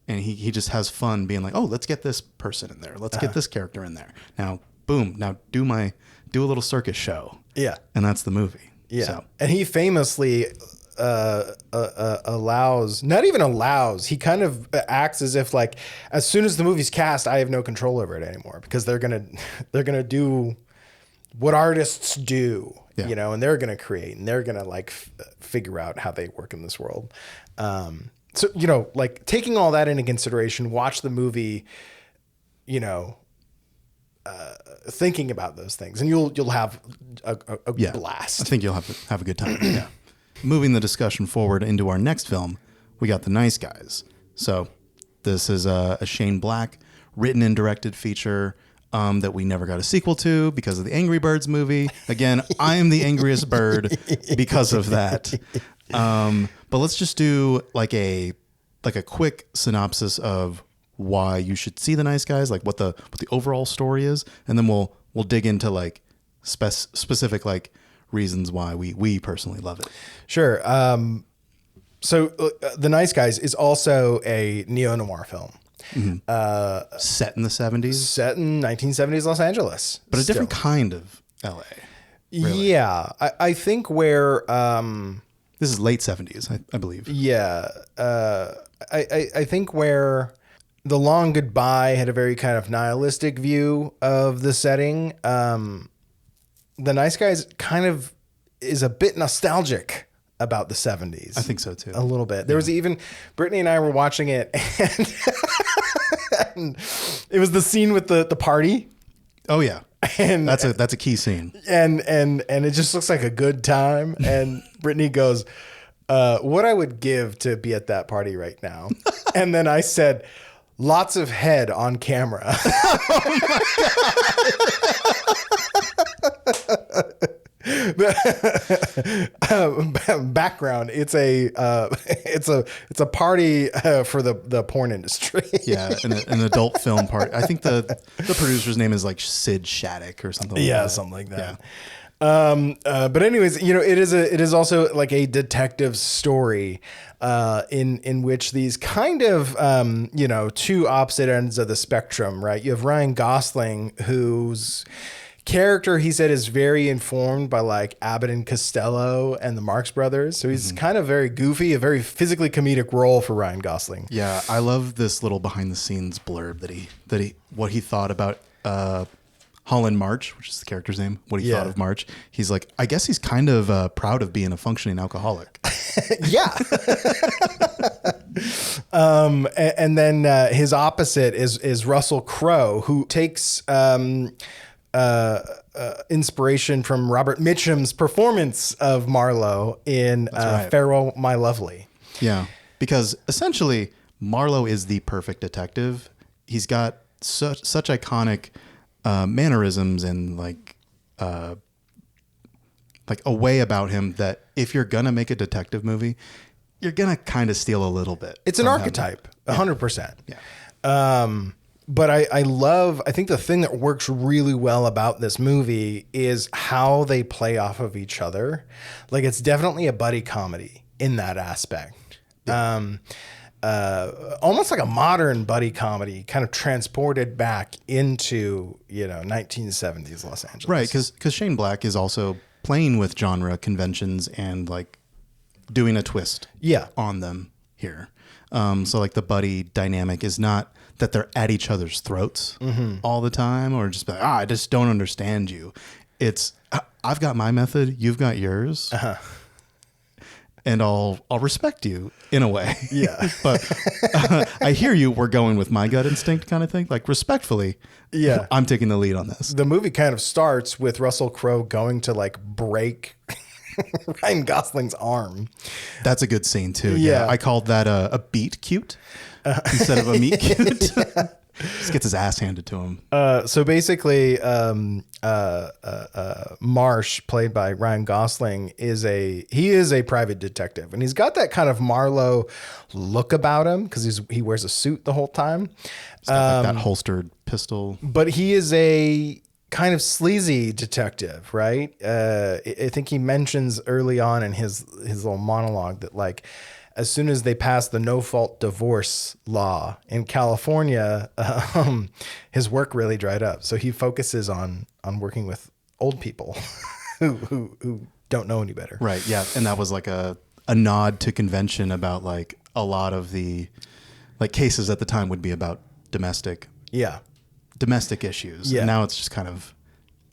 And he just has fun being like, oh, let's get this person in there. Let's get this character in there. Now, boom. Now do a little circus show. Yeah. And that's the movie. Yeah. So. And he famously not even allows, he kind of acts as if like, as soon as the movie's cast, I have no control over it anymore because they're going to do what artists do, you know, and they're going to create and they're going to like figure out how they work in this world. So, you know, like taking all that into consideration, watch the movie, you know, thinking about those things, and you'll have a blast. I think you'll have a good time. Yeah. Moving the discussion forward into our next film, we got The Nice Guys. So this is a Shane Black written and directed feature that we never got a sequel to because of the Angry Birds movie. Again, I am the angriest bird because of that. But let's just do like a quick synopsis of why you should see The Nice Guys, like what the overall story is, and then we'll dig into like specific like reasons why we personally love it. Sure. So The Nice Guys is also a neo-noir film. Mm-hmm. Set in the 70s. Set in 1970s Los Angeles. But a different kind of LA. Really. Yeah. I think where... this is late 70s, I believe. Yeah. I think where The Long Goodbye had a very kind of nihilistic view of the setting. The Nice Guys kind of is a bit nostalgic about the 70s. I think so too. A little bit. There was even, Brittany and I were watching it and, and it was the scene with the party. Oh yeah. And that's a key scene. And it just looks like a good time. And Brittany goes, what I would give to be at that party right now. And then I said, lots of head on camera. Oh my God. Background. It's a party for the porn industry. Yeah, an adult film party. I think the producer's name is like Sid Shattuck or something like that. Yeah, something like that. Yeah. But anyways, you know, it is also like a detective story in which these kind of you know, two opposite ends of the spectrum, right? You have Ryan Gosling, whose character, he said, is very informed by like Abbott and Costello and the Marx Brothers. So he's kind of very goofy, a very physically comedic role for Ryan Gosling. Yeah, I love this little behind the scenes blurb that he what he thought about Holland March, which is the character's name. What he thought of March. He's like, I guess he's kind of proud of being a functioning alcoholic. Yeah. And then his opposite is Russell Crowe, who takes inspiration from Robert Mitchum's performance of Marlowe in right. Farewell, My Lovely. Yeah, because essentially Marlowe is the perfect detective. He's got such iconic mannerisms and like a way about him that if you're gonna make a detective movie, you're gonna kind of steal a little bit. It's an from archetype, 100%. Yeah. But I think the thing that works really well about this movie is how they play off of each other. Like, it's definitely a buddy comedy in that aspect. Yeah. Almost like a modern buddy comedy, kind of transported back into 1970s Los Angeles. Right, because Shane Black is also playing with genre conventions and like doing a twist on them here. So like the buddy dynamic is not that they're at each other's throats all the time or just like, I just don't understand you. It's I've got my method, you've got yours. And I'll respect you in a way. Yeah. But I hear you, we're going with my gut instinct kind of thing. Like respectfully, Yeah. I'm taking the lead on this. The movie kind of starts with Russell Crowe going to like break Ryan Gosling's arm. That's a good scene too. Yeah. I called that a beat cute instead of a meet cute. Just gets his ass handed to him. So basically, Marsh, played by Ryan Gosling, is a private detective, and he's got that kind of Marlowe look about him because he wears a suit the whole time. He's got like that holstered pistol. But he is a kind of sleazy detective, right? I think he mentions early on in his little monologue that like, as soon as they passed the no-fault divorce law in California, his work really dried up. So he focuses on working with old people who don't know any better. Right. Yeah. And that was like a nod to convention about like a lot of the like cases at the time would be about domestic issues. Yeah. And now it's just kind of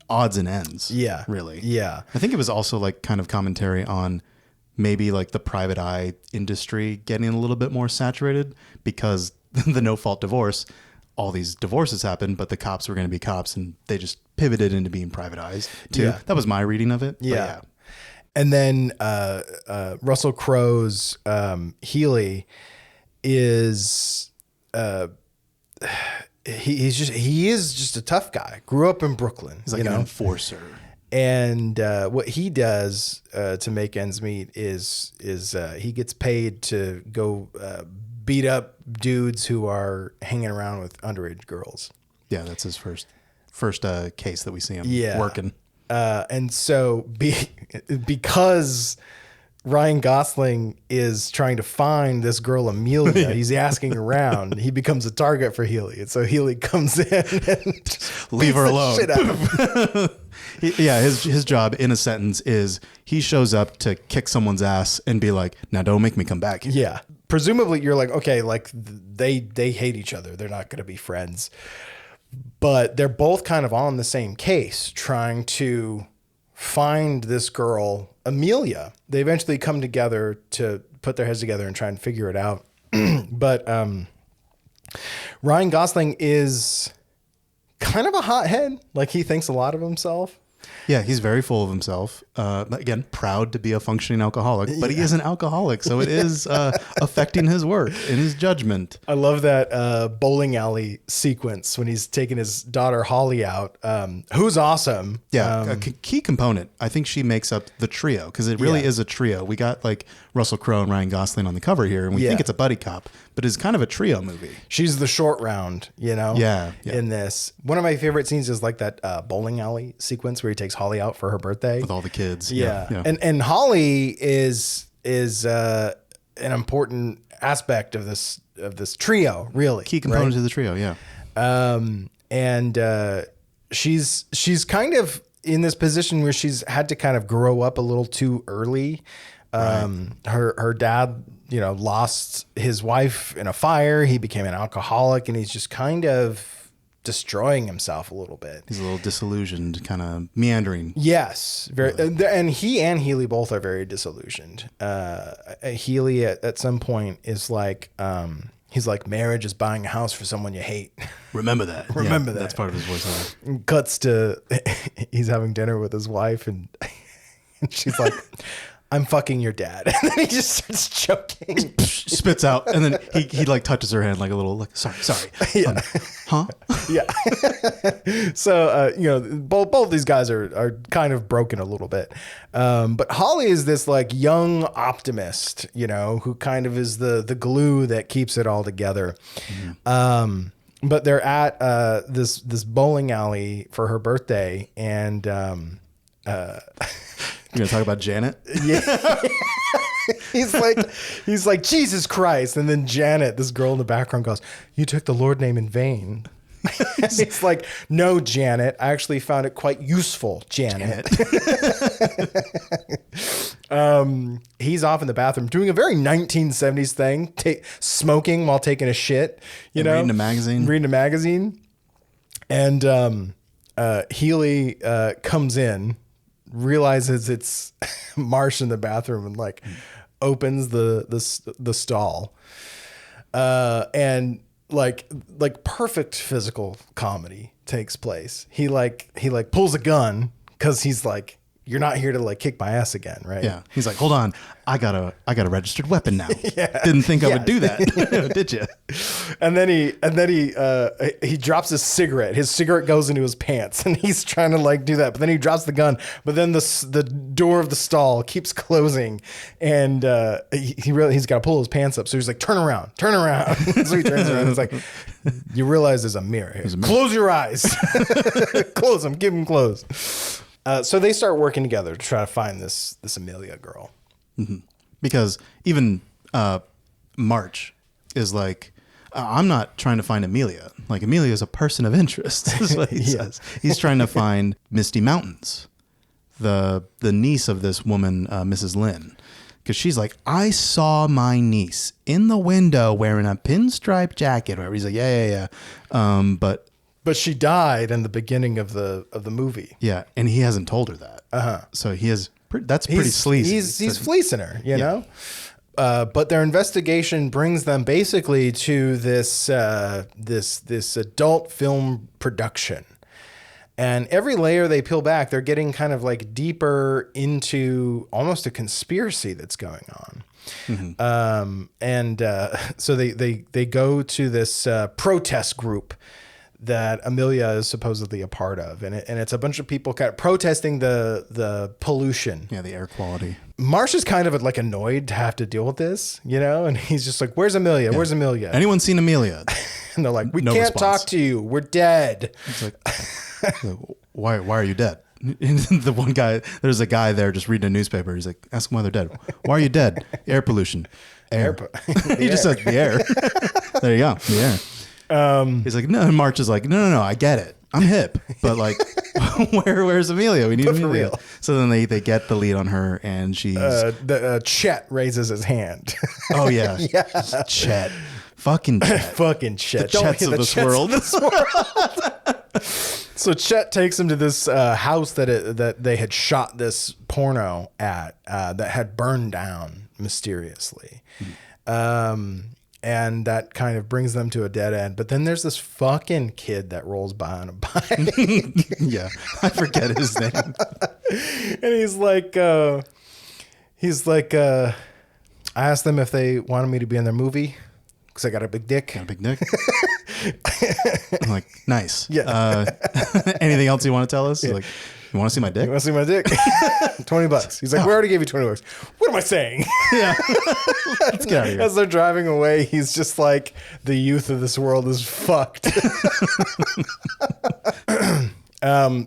odds and ends. Yeah. Really. Yeah. I think it was also like kind of commentary on maybe like the private eye industry getting a little bit more saturated because the no fault divorce, all these divorces happened, but the cops were going to be cops and they just pivoted into being private eyes too. Yeah. That was my reading of it. Yeah. And then Russell Crowe's Healy is he is just a tough guy. Grew up in Brooklyn. He's like an enforcer. And what he does to make ends meet is he gets paid to go beat up dudes who are hanging around with underage girls. Yeah, that's his first case that we see him working. And so because Ryan Gosling is trying to find this girl Amelia, he's asking around. He becomes a target for Healy, and so Healy comes in and leave her alone. Shit out of him. Yeah, his job in a sentence is he shows up to kick someone's ass and be like, "Now don't make me come back." Yeah, presumably you're like, okay, like they hate each other. They're not going to be friends, but they're both kind of on the same case, trying to find this girl Amelia. They eventually come together to put their heads together and try and figure it out. But Ryan Gosling is kind of a hothead. Like, he thinks a lot of himself. Yeah, he's very full of himself. Again, proud to be a functioning alcoholic, but he is an alcoholic, so it is affecting his work and his judgment. I love that bowling alley sequence when he's taking his daughter Holly out, who's awesome. Yeah, a key component. I think she makes up the trio because it really is a trio. We got like Russell Crowe and Ryan Gosling on the cover here, and we think it's a buddy cop, but it's kind of a trio movie. She's the short round, Yeah. in this. One of my favorite scenes is like that bowling alley sequence where he takes Holly out for her birthday With all the kids. Yeah. And Holly is an important aspect of this trio, really. Key component of the trio, yeah. And she's kind of in this position where she's had to kind of grow up a little too early. Her dad, lost his wife in a fire. He became an alcoholic, and he's just kind of destroying himself a little bit. He's a little disillusioned, kind of meandering. Yes, very. And he and Healy both are very disillusioned. Healy at some point is like, He's like, marriage is buying a house for someone you hate. Remember that. Remember that. That's part of his voiceover. Cuts to he's having dinner with his wife, and she's like, I'm fucking your dad. And then he just starts choking. Spits out, and then he like touches her hand like a little, like, sorry. Yeah. Huh? Yeah. So, both these guys are kind of broken a little bit. But Holly is this like young optimist, who kind of is the glue that keeps it all together. But they're at this bowling alley for her birthday, and You're gonna talk about Janet? yeah. He's like, Jesus Christ. And then Janet, this girl in the background, goes, you took the Lord name in vain. It's like, no, Janet, I actually found it quite useful, Janet. He's off in the bathroom doing a very 1970s thing, smoking while taking a shit, reading a magazine. And Healy comes in, realizes it's Marsh in the bathroom, and like opens the stall, and like perfect physical comedy takes place. He pulls a gun because he's like, you're not here to like kick my ass again, right? Yeah. He's like, hold on, I got a registered weapon now. Didn't think I would do that, did you? And then he drops his cigarette. His cigarette goes into his pants, and he's trying to like do that, but then he drops the gun. But then the door of the stall keeps closing, and he's got to pull his pants up. So he's like, turn around. So he turns around. And it's like, you realize there's a mirror here. Close your eyes. Close them. Give them close. So they start working together to try to find this Amelia girl. Mm-hmm. Because even March is like, I'm not trying to find Amelia. Like, Amelia is a person of interest, is what he says. He's trying to find Misty Mountains, the niece of this woman, Mrs. Lynn. Because she's like, I saw my niece in the window wearing a pinstripe jacket. Whatever. He's like, yeah. But she died in the beginning of the movie. Yeah, and he hasn't told her that. So he has. That's pretty sleazy. He's fleecing her, you know. But their investigation brings them basically to this adult film production, and every layer they peel back, they're getting kind of like deeper into almost a conspiracy that's going on. Mm-hmm. So they go to this protest group that Amelia is supposedly a part of, and it's a bunch of people kind of protesting the pollution. Yeah, the air quality. Marsh is kind of like annoyed to have to deal with this, and he's just like, "Where's Amelia? Yeah. Where's Amelia? Anyone seen Amelia?" And they're like, "We can't talk to you. We're dead." It's like, why are you dead? The one guy, there's a guy there just reading a newspaper. He's like, ask them why they're dead. Why are you dead? Air pollution. Air. He just said the air. There you go. The air. He's like, no. And March is like, no, I get it. I'm hip, but like, where's Amelia? We need Amelia. For real. So then they get the lead on her, and she's Chet raises his hand. Oh yeah, Chet, fucking Chet, fucking Chet. The Chets of this world. So Chet takes him to this house that they had shot this porno at that had burned down mysteriously. And that kind of brings them to a dead end. But then there's this fucking kid that rolls by on a bike. Yeah, I forget his name. And he's like, I asked them if they wanted me to be in their movie because I got a big dick. I'm like, nice. Yeah. Anything else you want to tell us? Yeah. Like, you want to see my dick? You want to see my dick? $20. He's like, we already gave you $20. What am I saying? Yeah. Let's get out of here. As they're driving away, he's just like, the youth of this world is fucked.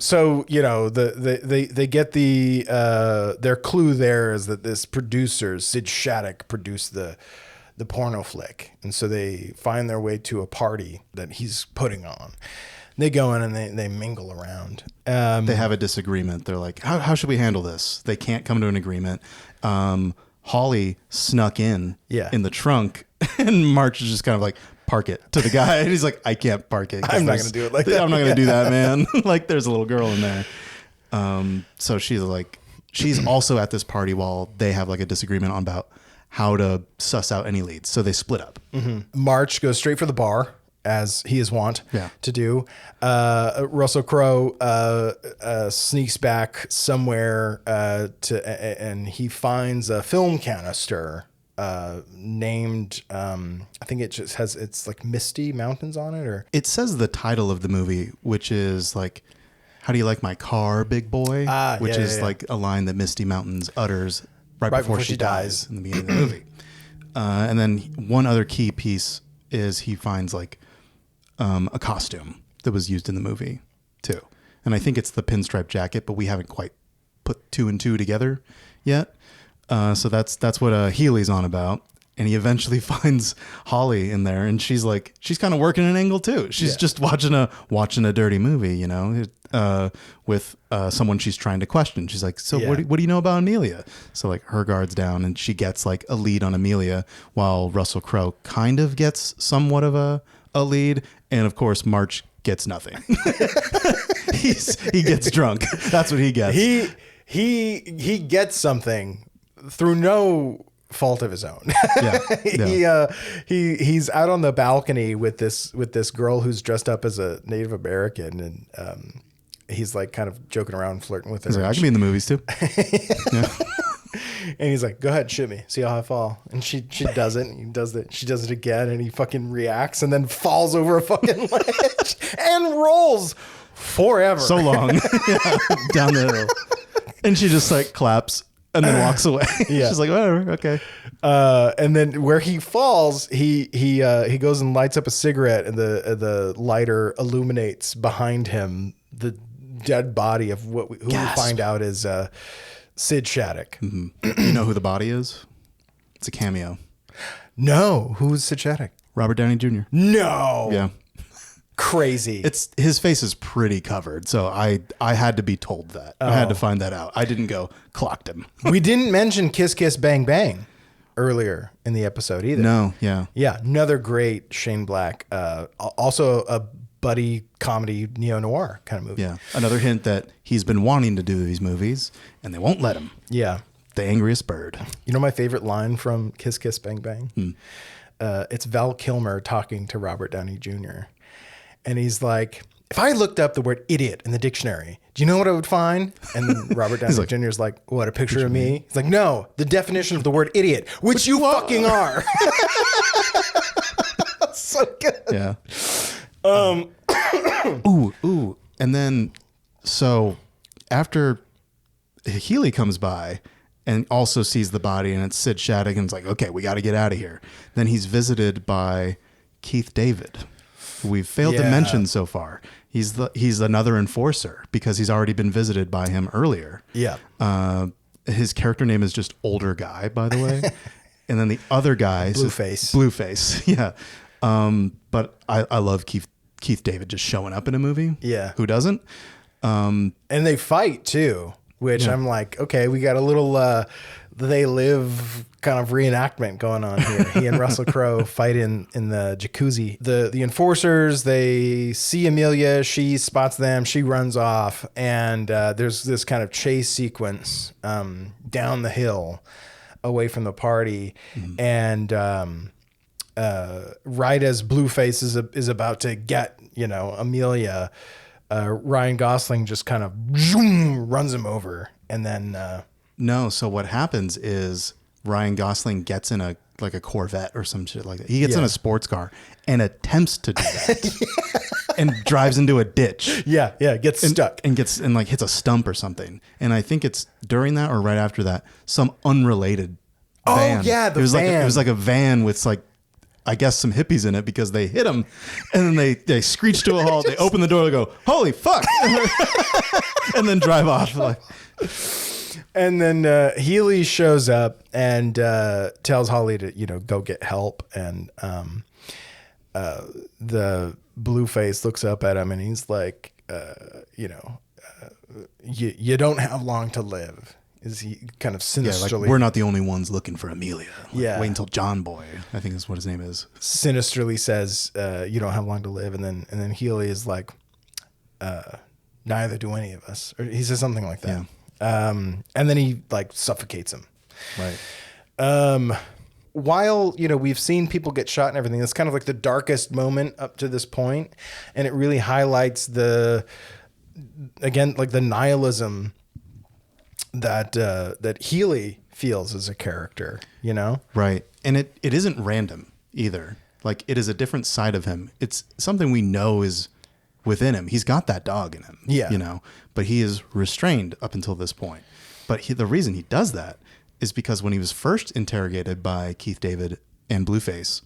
So, they get their clue there is that this producer, Sid Shattuck, produced the porno flick. And so they find their way to a party that he's putting on. They go in and they mingle around. They have a disagreement. They're like, how should we handle this? They can't come to an agreement. Holly snuck in the trunk, and March is just kind of like, park it to the guy. And he's like, I can't park it. I'm not going to do it like that. I'm not going to do that, man. Like, there's a little girl in there. So she's also at this party while they have like a disagreement about how to suss out any leads. So they split up. March goes straight for the bar, as he is wont to do. Russell Crowe sneaks back somewhere and he finds a film canister named, I think it just has, it's like Misty Mountains on it, or It says the title of the movie, which is like, "How do you like my car, big boy?" Which is like a line that Misty Mountains utters right before she dies in the beginning of the movie. And then one other key piece is he finds like a costume that was used in the movie too. And I think it's the pinstripe jacket, but we haven't quite put 2 and 2 together yet. So that's what Healy's on about. And he eventually finds Holly in there, and she's kind of working an angle too. She's just watching a dirty movie, you know, with someone she's trying to question. She's like, "So what do you know about Amelia?" So like her guard's down, and she gets like a lead on Amelia, while Russell Crowe kind of gets somewhat of a lead, and of course March gets nothing. He gets drunk. That's what he gets. He gets something through no fault of his own. He's out on the balcony with this girl who's dressed up as a Native American, and he's like kind of joking around, flirting with her. He's like, "I can be in the movies too." And he's like, "Go ahead, shoot me, see how I fall." And she doesn't. He does it. She does it again, and he fucking reacts, and then falls over a fucking ledge and rolls forever. So long down the hill, and she just like claps and then walks away. She's like, "Whatever, okay." And then where he falls, he goes and lights up a cigarette, and the lighter illuminates behind him the dead body of who we find out is Sid Shattuck. You know who the body is? It's a cameo. No, who's Sid Shattuck? Robert Downey Jr. No. Yeah. Crazy. It's his face is pretty covered, so I had to be told that. I had to find that out. I didn't go clocked him. We didn't mention Kiss Kiss Bang Bang earlier in the episode either. No, yeah. Yeah, another great Shane Black. Also a buddy comedy neo-noir kind of movie. Yeah. Another hint that he's been wanting to do these movies and they won't let him. Yeah. The Angriest Bird. You know my favorite line from Kiss Kiss Bang Bang? It's Val Kilmer talking to Robert Downey Jr. And he's like, "If I looked up the word idiot in the dictionary, do you know what I would find?" And then Robert Downey Jr. is like, "What, a picture of me?" He's like, "No, the definition of the word idiot, which you fucking are." So good. Yeah. Ooh. And then, so after Healy comes by and also sees the body, and it's Sid Shattuck, and it's like, "Okay, we got to get out of here." Then he's visited by Keith David, who we've failed to mention so far. He's another enforcer because he's already been visited by him earlier. Yeah. His character name is just Older Guy, by the way. And then the other guy, Blueface. Yeah. But I love Keith David just showing up in a movie. Yeah. Who doesn't? And they fight too, which I'm like, okay, we got a little They Live kind of reenactment going on here. He and Russell Crowe fight in the jacuzzi. The enforcers, they see Amelia, she spots them, she runs off, and there's this kind of chase sequence down the hill away from the party. And right as Blueface is about to get, Amelia, Ryan Gosling just kind of runs him over. And then no, so what happens is Ryan Gosling gets in a Corvette or some shit like that. He gets in a sports car and attempts to do that. And drives into a ditch. Yeah, gets stuck. And hits a stump or something. And I think it's during that or right after that, some unrelated van. Oh yeah, it was van. It was like a van with I guess some hippies in it because they hit him and then they screech to a halt. They open the door and go, "Holy fuck." And then drive off. And then Healy shows up and tells Holly to, go get help. And the Blueface looks up at him and he's like, you don't have long to live. Is he kind of sinisterly? We're not the only ones looking for Amelia. Wait until John Boy, I think is what his name is. Sinisterly says, "You don't have long to live," and then Healy is like, "Neither do any of us," or he says something like that. Yeah. And then he suffocates him. Right. while, you know, we've seen people get shot and everything, it's kind of like the darkest moment up to this point, and it really highlights again, like the nihilism that Healy feels as a character, you know? Right. And it isn't random either. Like, it is a different side of him. It's something we know is within him. He's got that dog in him, you know, but he is restrained up until this point. But the reason he does that is because when he was first interrogated by Keith David and Blueface,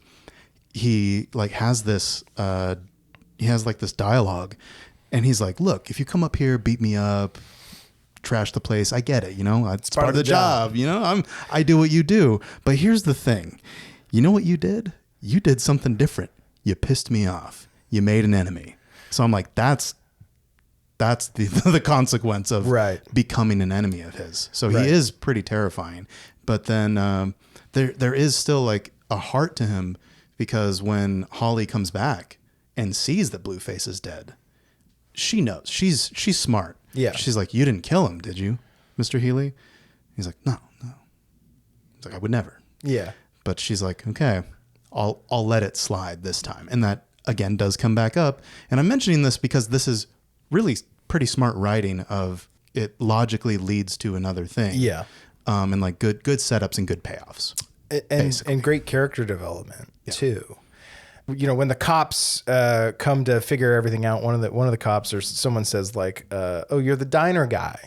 he like has this, this dialogue, and he's like, look, if you come up here, beat me up, trash the place, I get it, you know, it's part of the job, you know, I do what you do. But here's the thing, you know what you did? You did something different. You pissed me off. You made an enemy. So I'm like, that's the consequence of becoming an enemy of his. So he is pretty terrifying. But then there is still like a heart to him, because when Holly comes back and sees that Blueface is dead, she knows. She's smart. Yeah. She's like, you didn't kill him, did you, Mr. Healy? He's like, no. He's like, I would never. Yeah. But she's like, okay, I'll let it slide this time. And that, again, does come back up. And I'm mentioning this because this is really pretty smart writing of it logically leads to another thing. Yeah. And like good setups and good payoffs. And great character development too. You know, when the cops come to figure everything out, one of the cops or someone says like, oh, you're the diner guy.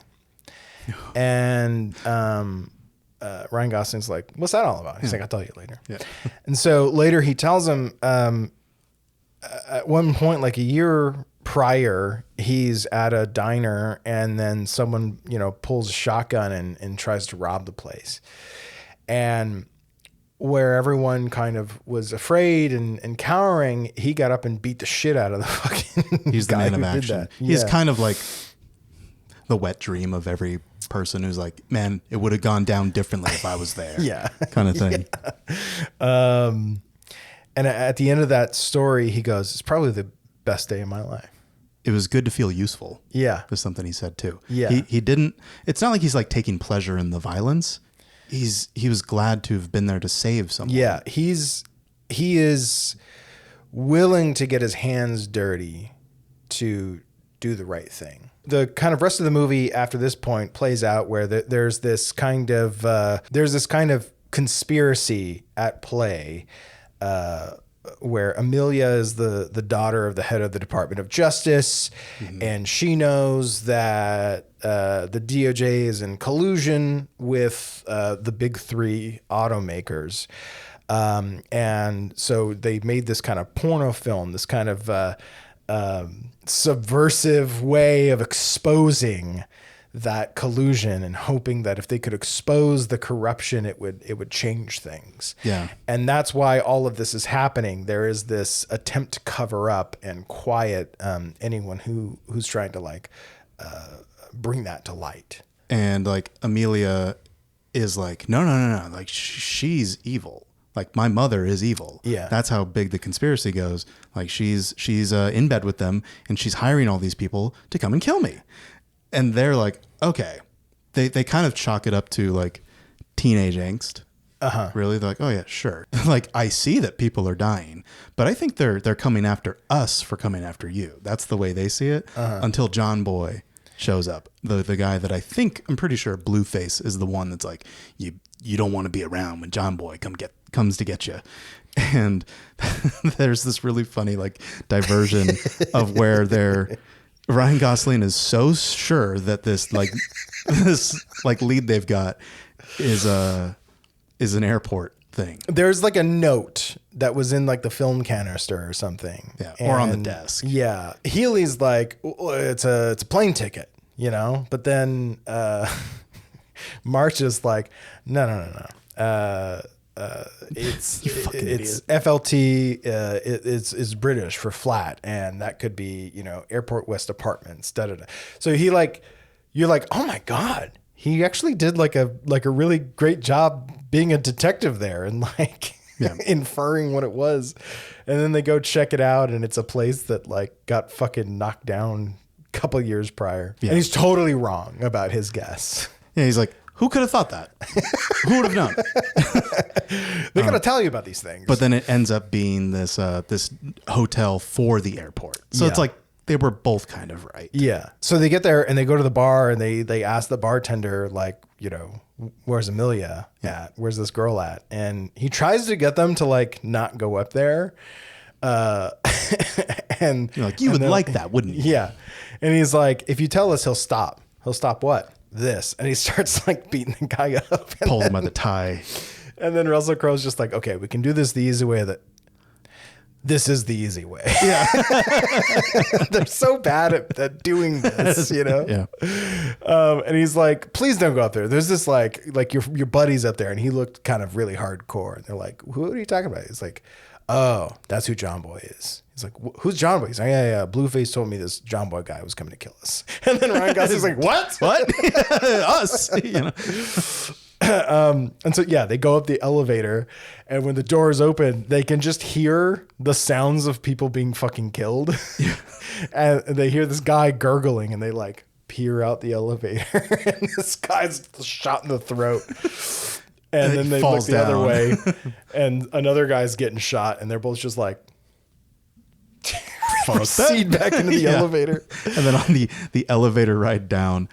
And Ryan Gosling's like, what's that all about? He's like, I'll tell you later. Yeah. And so later he tells him, at one point, like a year prior, he's at a diner, and then someone, you know, pulls a shotgun and tries to rob the place. And where everyone kind of was afraid and cowering, he got up and beat the shit out of the fucking He's the guy man of who action. did that. He's kind of like the wet dream of every person who's like, man, it would have gone down differently if I was there. Kind of thing. Yeah. And at the end of that story, he goes, it's probably the best day of my life. It was good to feel useful. Yeah. Was something he said too. Yeah. He didn't, it's not like he's like taking pleasure in the violence. He was glad to have been there to save someone. Yeah. He is willing to get his hands dirty to do the right thing. The kind of rest of the movie after this point plays out where there's this kind of conspiracy at play, where Amelia is the daughter of the head of the Department of Justice, and she knows that the DOJ is in collusion with the big three automakers. And so they made this kind of porno film, this kind of subversive way of exposing that collusion, and hoping that if they could expose the corruption, it would change things. Yeah. And that's why all of this is happening. There is this attempt to cover up and quiet anyone who's trying to like bring that to light. And like Amelia is like, no. Like she's evil. Like my mother is evil. Yeah. That's how big the conspiracy goes. Like she's in bed with them, and she's hiring all these people to come and kill me. And they're like, okay. They kind of chalk it up to like teenage angst. Really? They're like, oh yeah, sure. Like, I see that people are dying, but I think they're coming after us for coming after you. That's the way they see it. Until John Boy shows up. The guy that I'm pretty sure Blueface is the one that's like, you don't want to be around when John Boy comes to get you. And there's this really funny like diversion of where Ryan Gosling is so sure that this lead they've got is an airport thing. There's like a note that was in like the film canister or something. Yeah. Or on the desk. Yeah. Healy's like, it's a plane ticket, you know? But then March is like, no. It's FLT. It's British for flat, and that could be, you know, Airport West Apartments. So you're like, oh my god, he actually did like a really great job being a detective there and like inferring what it was. And then they go check it out, and it's a place that like got fucking knocked down a couple years prior, and he's totally wrong about his guess. Yeah, he's like, Who could have thought that? Who would have known? They got to tell you about these things. But then it ends up being this this hotel for the airport. So it's like they were both kind of right. Yeah. So they get there and they go to the bar and they ask the bartender, like, you know, where's Amelia at? Where's this girl at? And he tries to get them to like not go up there. And You're like, you would like that, wouldn't you? Yeah. And he's like, if you tell us, he'll stop. He'll stop what? This. And he starts like beating the guy up. Pulls him by the tie. And then Russell Crowe's just like, okay, we can do this the easy way. This is the easy way. Yeah. They're so bad at doing this, you know? Yeah. And he's like, please don't go up there. There's this like your buddy's up there. And he looked kind of really hardcore. And they're like, who are you talking about? He's like, oh, that's who John Boy is. He's like, who's John Boy? He's like, yeah. Blueface told me this John Boy guy was coming to kill us. And then Ryan Gosling's like, what? Us. You know? And so, yeah, they go up the elevator, and when the doors open, they can just hear the sounds of people being fucking killed. And they hear this guy gurgling, and they like peer out the elevator, and this guy's shot in the throat. And then they look the other way, and another guy's getting shot, and they're both just like, proceed back into the elevator. And then on the elevator ride down,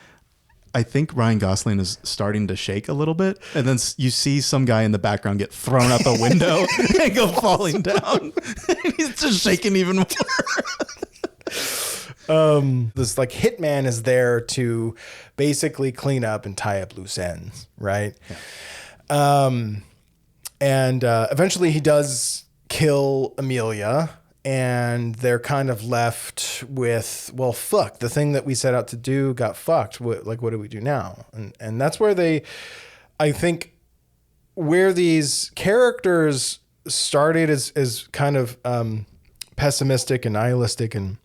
I think Ryan Gosling is starting to shake a little bit. And then you see some guy in the background get thrown out the window and go falling down. He's just shaking even more. This like hitman is there to basically clean up and tie up loose ends, right? Yeah. And eventually he does kill Amelia, and they're kind of left with, well, fuck, the thing that we set out to do got fucked. What do we do now? And that's where I think where these characters started as kind of pessimistic and nihilistic and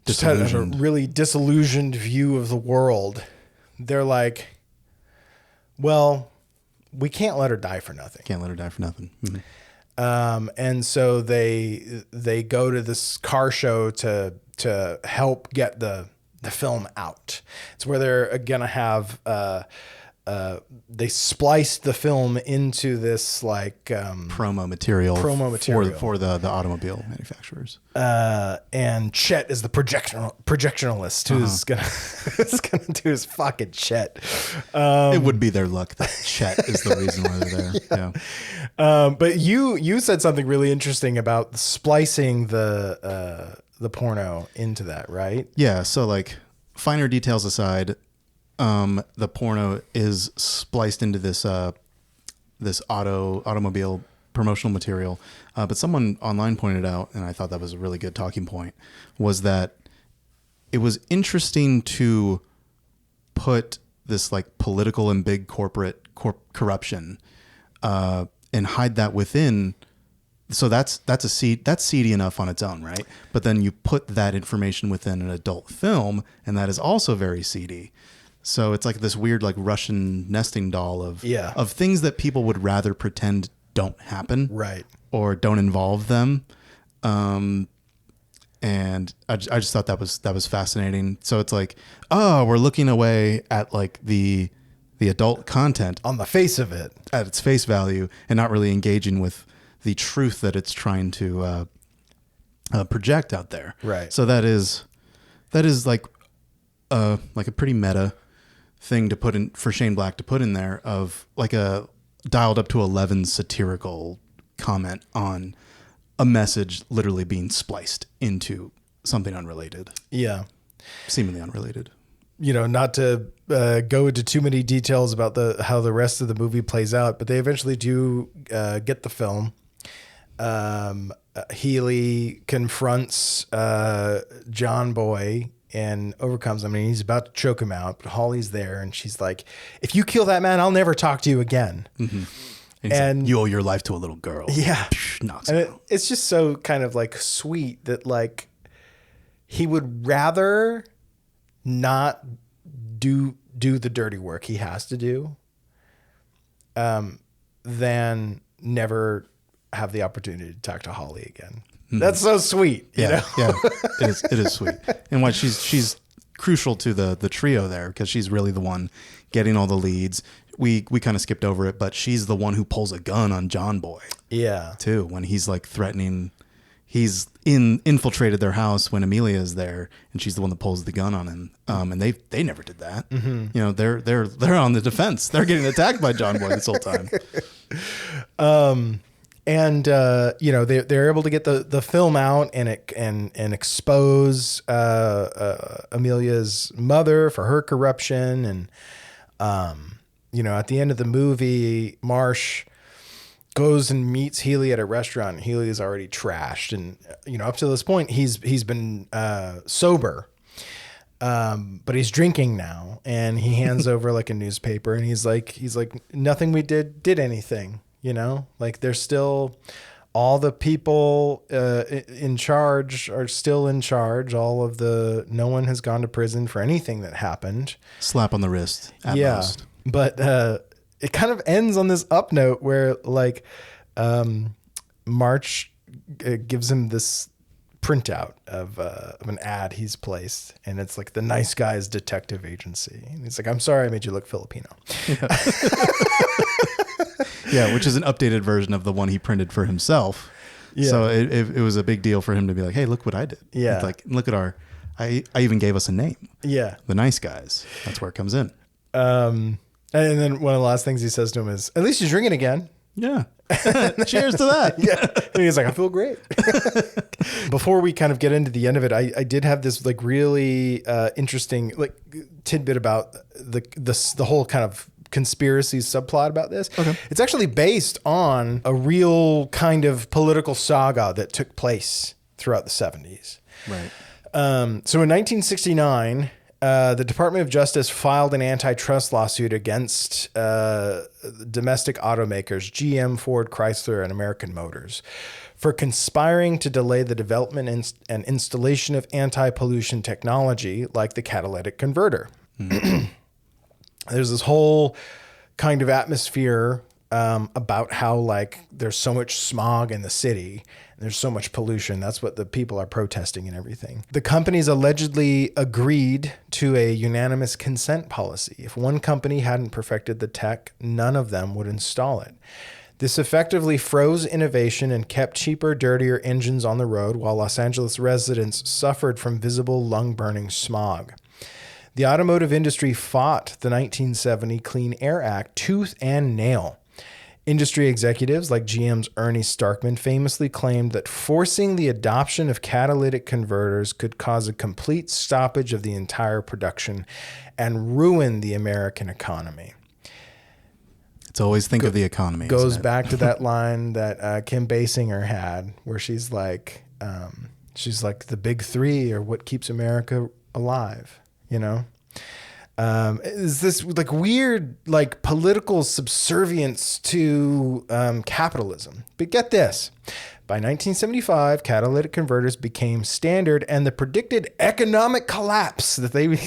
just had a really disillusioned view of the world. They're like, well, we can't let her die for nothing. Can't let her die for nothing. Mm-hmm. And so they go to this car show to help get the film out. It's where they're gonna have they spliced the film into this like promo material for the automobile manufacturers. And Chet is the projectionalist who's gonna do his fucking Chet. It would be their luck that Chet is the reason why they're there. Yeah. But you said something really interesting about splicing the porno into that, right? Yeah. So like finer details aside, the porno is spliced into this automobile promotional material. But someone online pointed out, and I thought that was a really good talking point, was that it was interesting to put this like political and big corporate corruption and hide that within. So that's seedy enough on its own, right? But then you put that information within an adult film, and that is also very seedy. So it's like this weird like Russian nesting doll of things that people would rather pretend don't happen, right, or don't involve them. And I just thought that was fascinating. So it's like, oh, we're looking away at like the adult content on the face of it, at its face value, and not really engaging with the truth that it's trying to project out there. Right. So that is like a pretty meta thing to put in for Shane Black to put in there, of like a dialed up to 11 satirical comment on a message literally being spliced into something unrelated. Yeah. Seemingly unrelated. You know, not to go into too many details about how the rest of the movie plays out, but they eventually do get the film. Healy confronts John Boy and overcomes him. I mean, he's about to choke him out, but Holly's there, and she's like, "If you kill that man, I'll never talk to you again." Mm-hmm. And like, you owe your life to a little girl. Yeah, knocks and him out. It's just so kind of like sweet that like he would rather not do the dirty work he has to do, than never have the opportunity to talk to Holly again. Mm-hmm. That's so sweet. You know? Yeah. It is sweet. And what she's crucial to the trio there because she's really the one getting all the leads. We kind of skipped over it, but she's the one who pulls a gun on John Boy. Yeah. Too, when he's like threatening. He's infiltrated their house when Amelia is there, and she's the one that pulls the gun on him. And they never did that. You know, they're on the defense. They're getting attacked by John Boy this whole time. You know, they're able to get the film out and expose Amelia's mother for her corruption. And you know, at the end of the movie, Marsh goes and meets Healy at a restaurant. Healy is already trashed, and you know, up to this point, he's been sober, but he's drinking now. And he hands over like a newspaper, and he's like, nothing we did anything. You know, like there's still all the people in charge are still in charge. No one has gone to prison for anything that happened. Slap on the wrist. At most. But it kind of ends on this up note where like March gives him this printout of an ad he's placed, and it's like the nice guy's detective agency. And he's like, I'm sorry I made you look Filipino. Yeah, which is an updated version of the one he printed for himself. Yeah. So it was a big deal for him to be like, hey, look what I did. Yeah. It's like, look at I even gave us a name. Yeah. The nice guys. That's where it comes in. And then one of the last things he says to him is, at least you're drinking again. Yeah. Cheers to that. Yeah. And he's like, I feel great. Before we kind of get into the end of it, I did have this like really interesting like tidbit about the whole kind of conspiracy subplot about this. Okay. It's actually based on a real kind of political saga that took place throughout the 70s. Right. So in 1969, the Department of Justice filed an antitrust lawsuit against domestic automakers GM, Ford, Chrysler, and American Motors for conspiring to delay the development and installation of anti-pollution technology like the catalytic converter. There's this whole kind of atmosphere about how like there's so much smog in the city. There's so much pollution. That's what the people are protesting and everything. The companies allegedly agreed to a unanimous consent policy. If one company hadn't perfected the tech, none of them would install it. This effectively froze innovation and kept cheaper, dirtier engines on the road while Los Angeles residents suffered from visible lung-burning smog. The automotive industry fought the 1970 Clean Air Act tooth and nail. Industry executives like GM's Ernie Starkman famously claimed that forcing the adoption of catalytic converters could cause a complete stoppage of the entire production and ruin the American economy. It's always think of the economy. Goes back to that line that Kim Basinger had where she's like the big three are what keeps America alive. You know, is this like weird, like political subservience to capitalism? But get this, by 1975, catalytic converters became standard, and the predicted economic collapse that they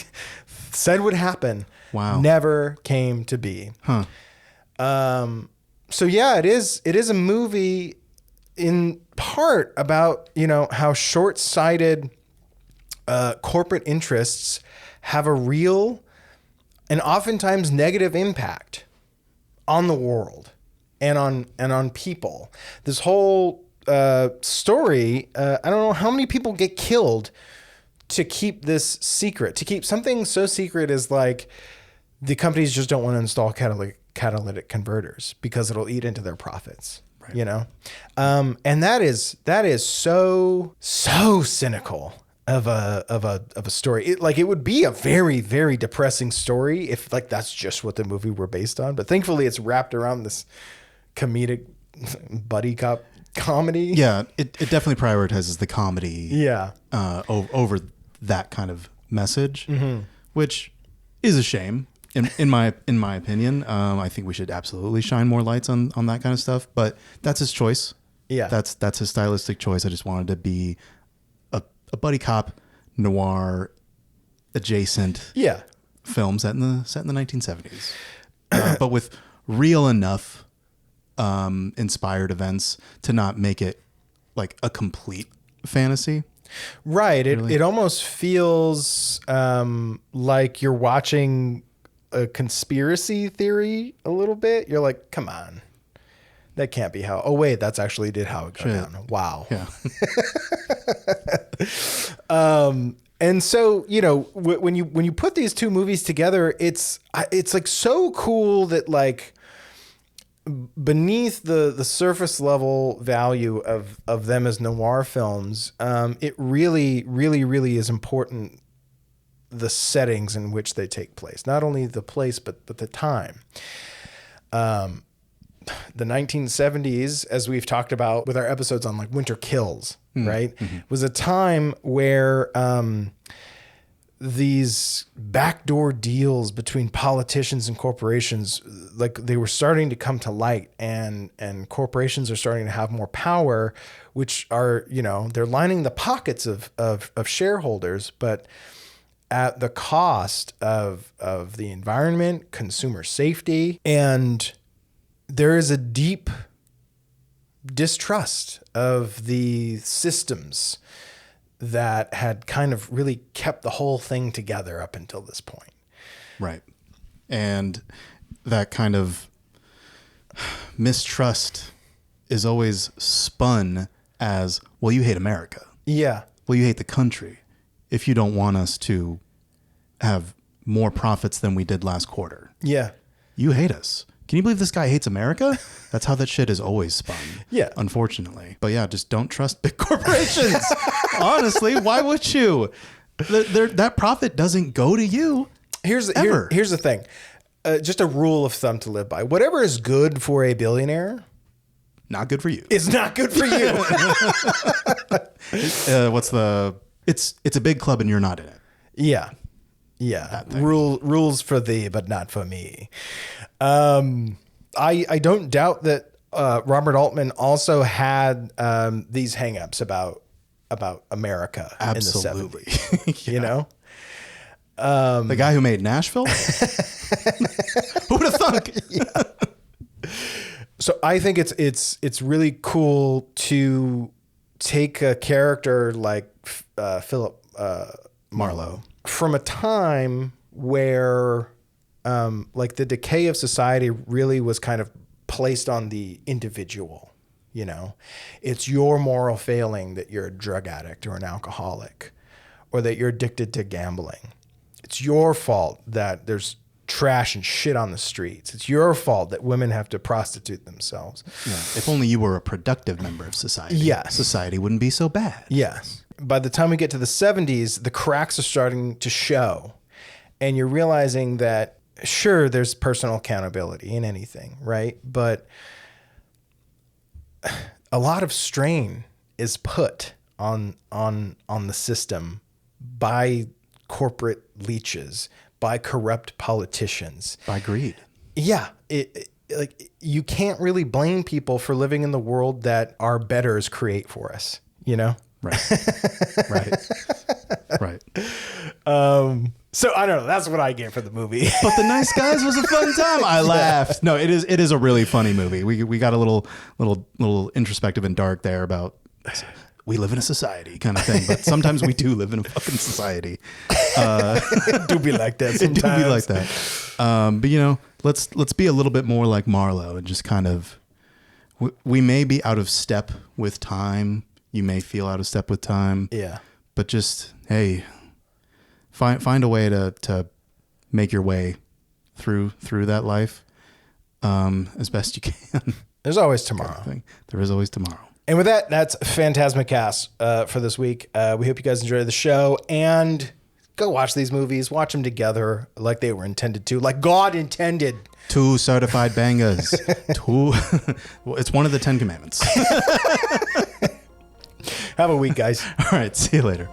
said would happen never came to be. Huh. So yeah, it is a movie in part about, you know, how short-sighted corporate interests have a real and oftentimes negative impact on the world and on people. This whole story, I don't know how many people get killed to keep this secret, to keep something so secret as like the companies just don't want to install catalytic converters because it'll eat into their profits. Right. You know? And that is so cynical of a story. It would be a very, very depressing story if like that's just what the movie were based on. But thankfully it's wrapped around this comedic buddy cop comedy. Yeah, it definitely prioritizes the comedy. Yeah. Over that kind of message, which is a shame in my opinion. I think we should absolutely shine more lights on that kind of stuff. But that's his choice. Yeah, that's his stylistic choice. I just wanted to be a buddy cop noir adjacent film set in the 1970s, but with real enough inspired events to not make it like a complete fantasy. Right. It almost feels like you're watching a conspiracy theory a little bit. You're like, come on. That can't be how. Oh, wait, that's actually how it got down. Wow. Yeah. And so, you know, when you put these two movies together, it's like so cool that like beneath the surface level value of them as noir films, it really, really, really is important the settings in which they take place. Not only the place, but the time. The 1970s, as we've talked about with our episodes on like Winter Kills, right, was a time where these backdoor deals between politicians and corporations, like they were starting to come to light, and corporations are starting to have more power, which are, you know, they're lining the pockets of shareholders, but at the cost of the environment, consumer safety, and there is a deep distrust of the systems that had kind of really kept the whole thing together up until this point. Right. And that kind of mistrust is always spun as, well, you hate America. Yeah. Well, you hate the country if you don't want us to have more profits than we did last quarter. Yeah. You hate us. Can you believe this guy hates America? That's how that shit is always spun. Yeah. Unfortunately. But yeah, just don't trust big corporations. Honestly, why would you? That profit doesn't go to you. Here's the thing. Just a rule of thumb to live by. Whatever is good for a billionaire, not good for you. It's not good for you. It's a big club and you're not in it. Yeah. Yeah. Rules for thee, but not for me. I don't doubt that Robert Altman also had these hangups about America. Absolutely. In the 70s. Yeah. You know? The guy who made Nashville? Who would have thunk? Yeah. So I think it's really cool to take a character like Philip Marlowe from a time where like the decay of society really was kind of placed on the individual. You know, it's your moral failing that you're a drug addict or an alcoholic, or that you're addicted to gambling. It's your fault that there's trash and shit on the streets. It's your fault that women have to prostitute themselves. Yeah. If only you were a productive member of society. Yes. Society wouldn't be so bad. Yes. By the time we get to the 70s, the cracks are starting to show. And you're realizing that, sure, there's personal accountability in anything, right? But a lot of strain is put on the system by corporate leeches, by corrupt politicians, by greed. Yeah, like you can't really blame people for living in the world that our betters create for us. You know, right. So I don't know. That's what I get for the movie. But The Nice Guys was a fun time. I laughed. No, it is a really funny movie. We got a little introspective and dark there about we live in a society kind of thing. But sometimes we do live in a fucking society. It do be like that sometimes. It do be like that. But you know, let's be a little bit more like Marlowe and just kind of we may be out of step with time. You may feel out of step with time. Yeah. But just, hey, find a way to make your way through that life as best you can. There's always tomorrow. There is always tomorrow. And with that, that's PhantasmaCast for this week. We hope you guys enjoyed the show, and go watch these movies. Watch them together like they were intended to, like God intended. 2 certified bangers. 2. It's one of the 10 commandments. Have a week, guys. All right. See you later.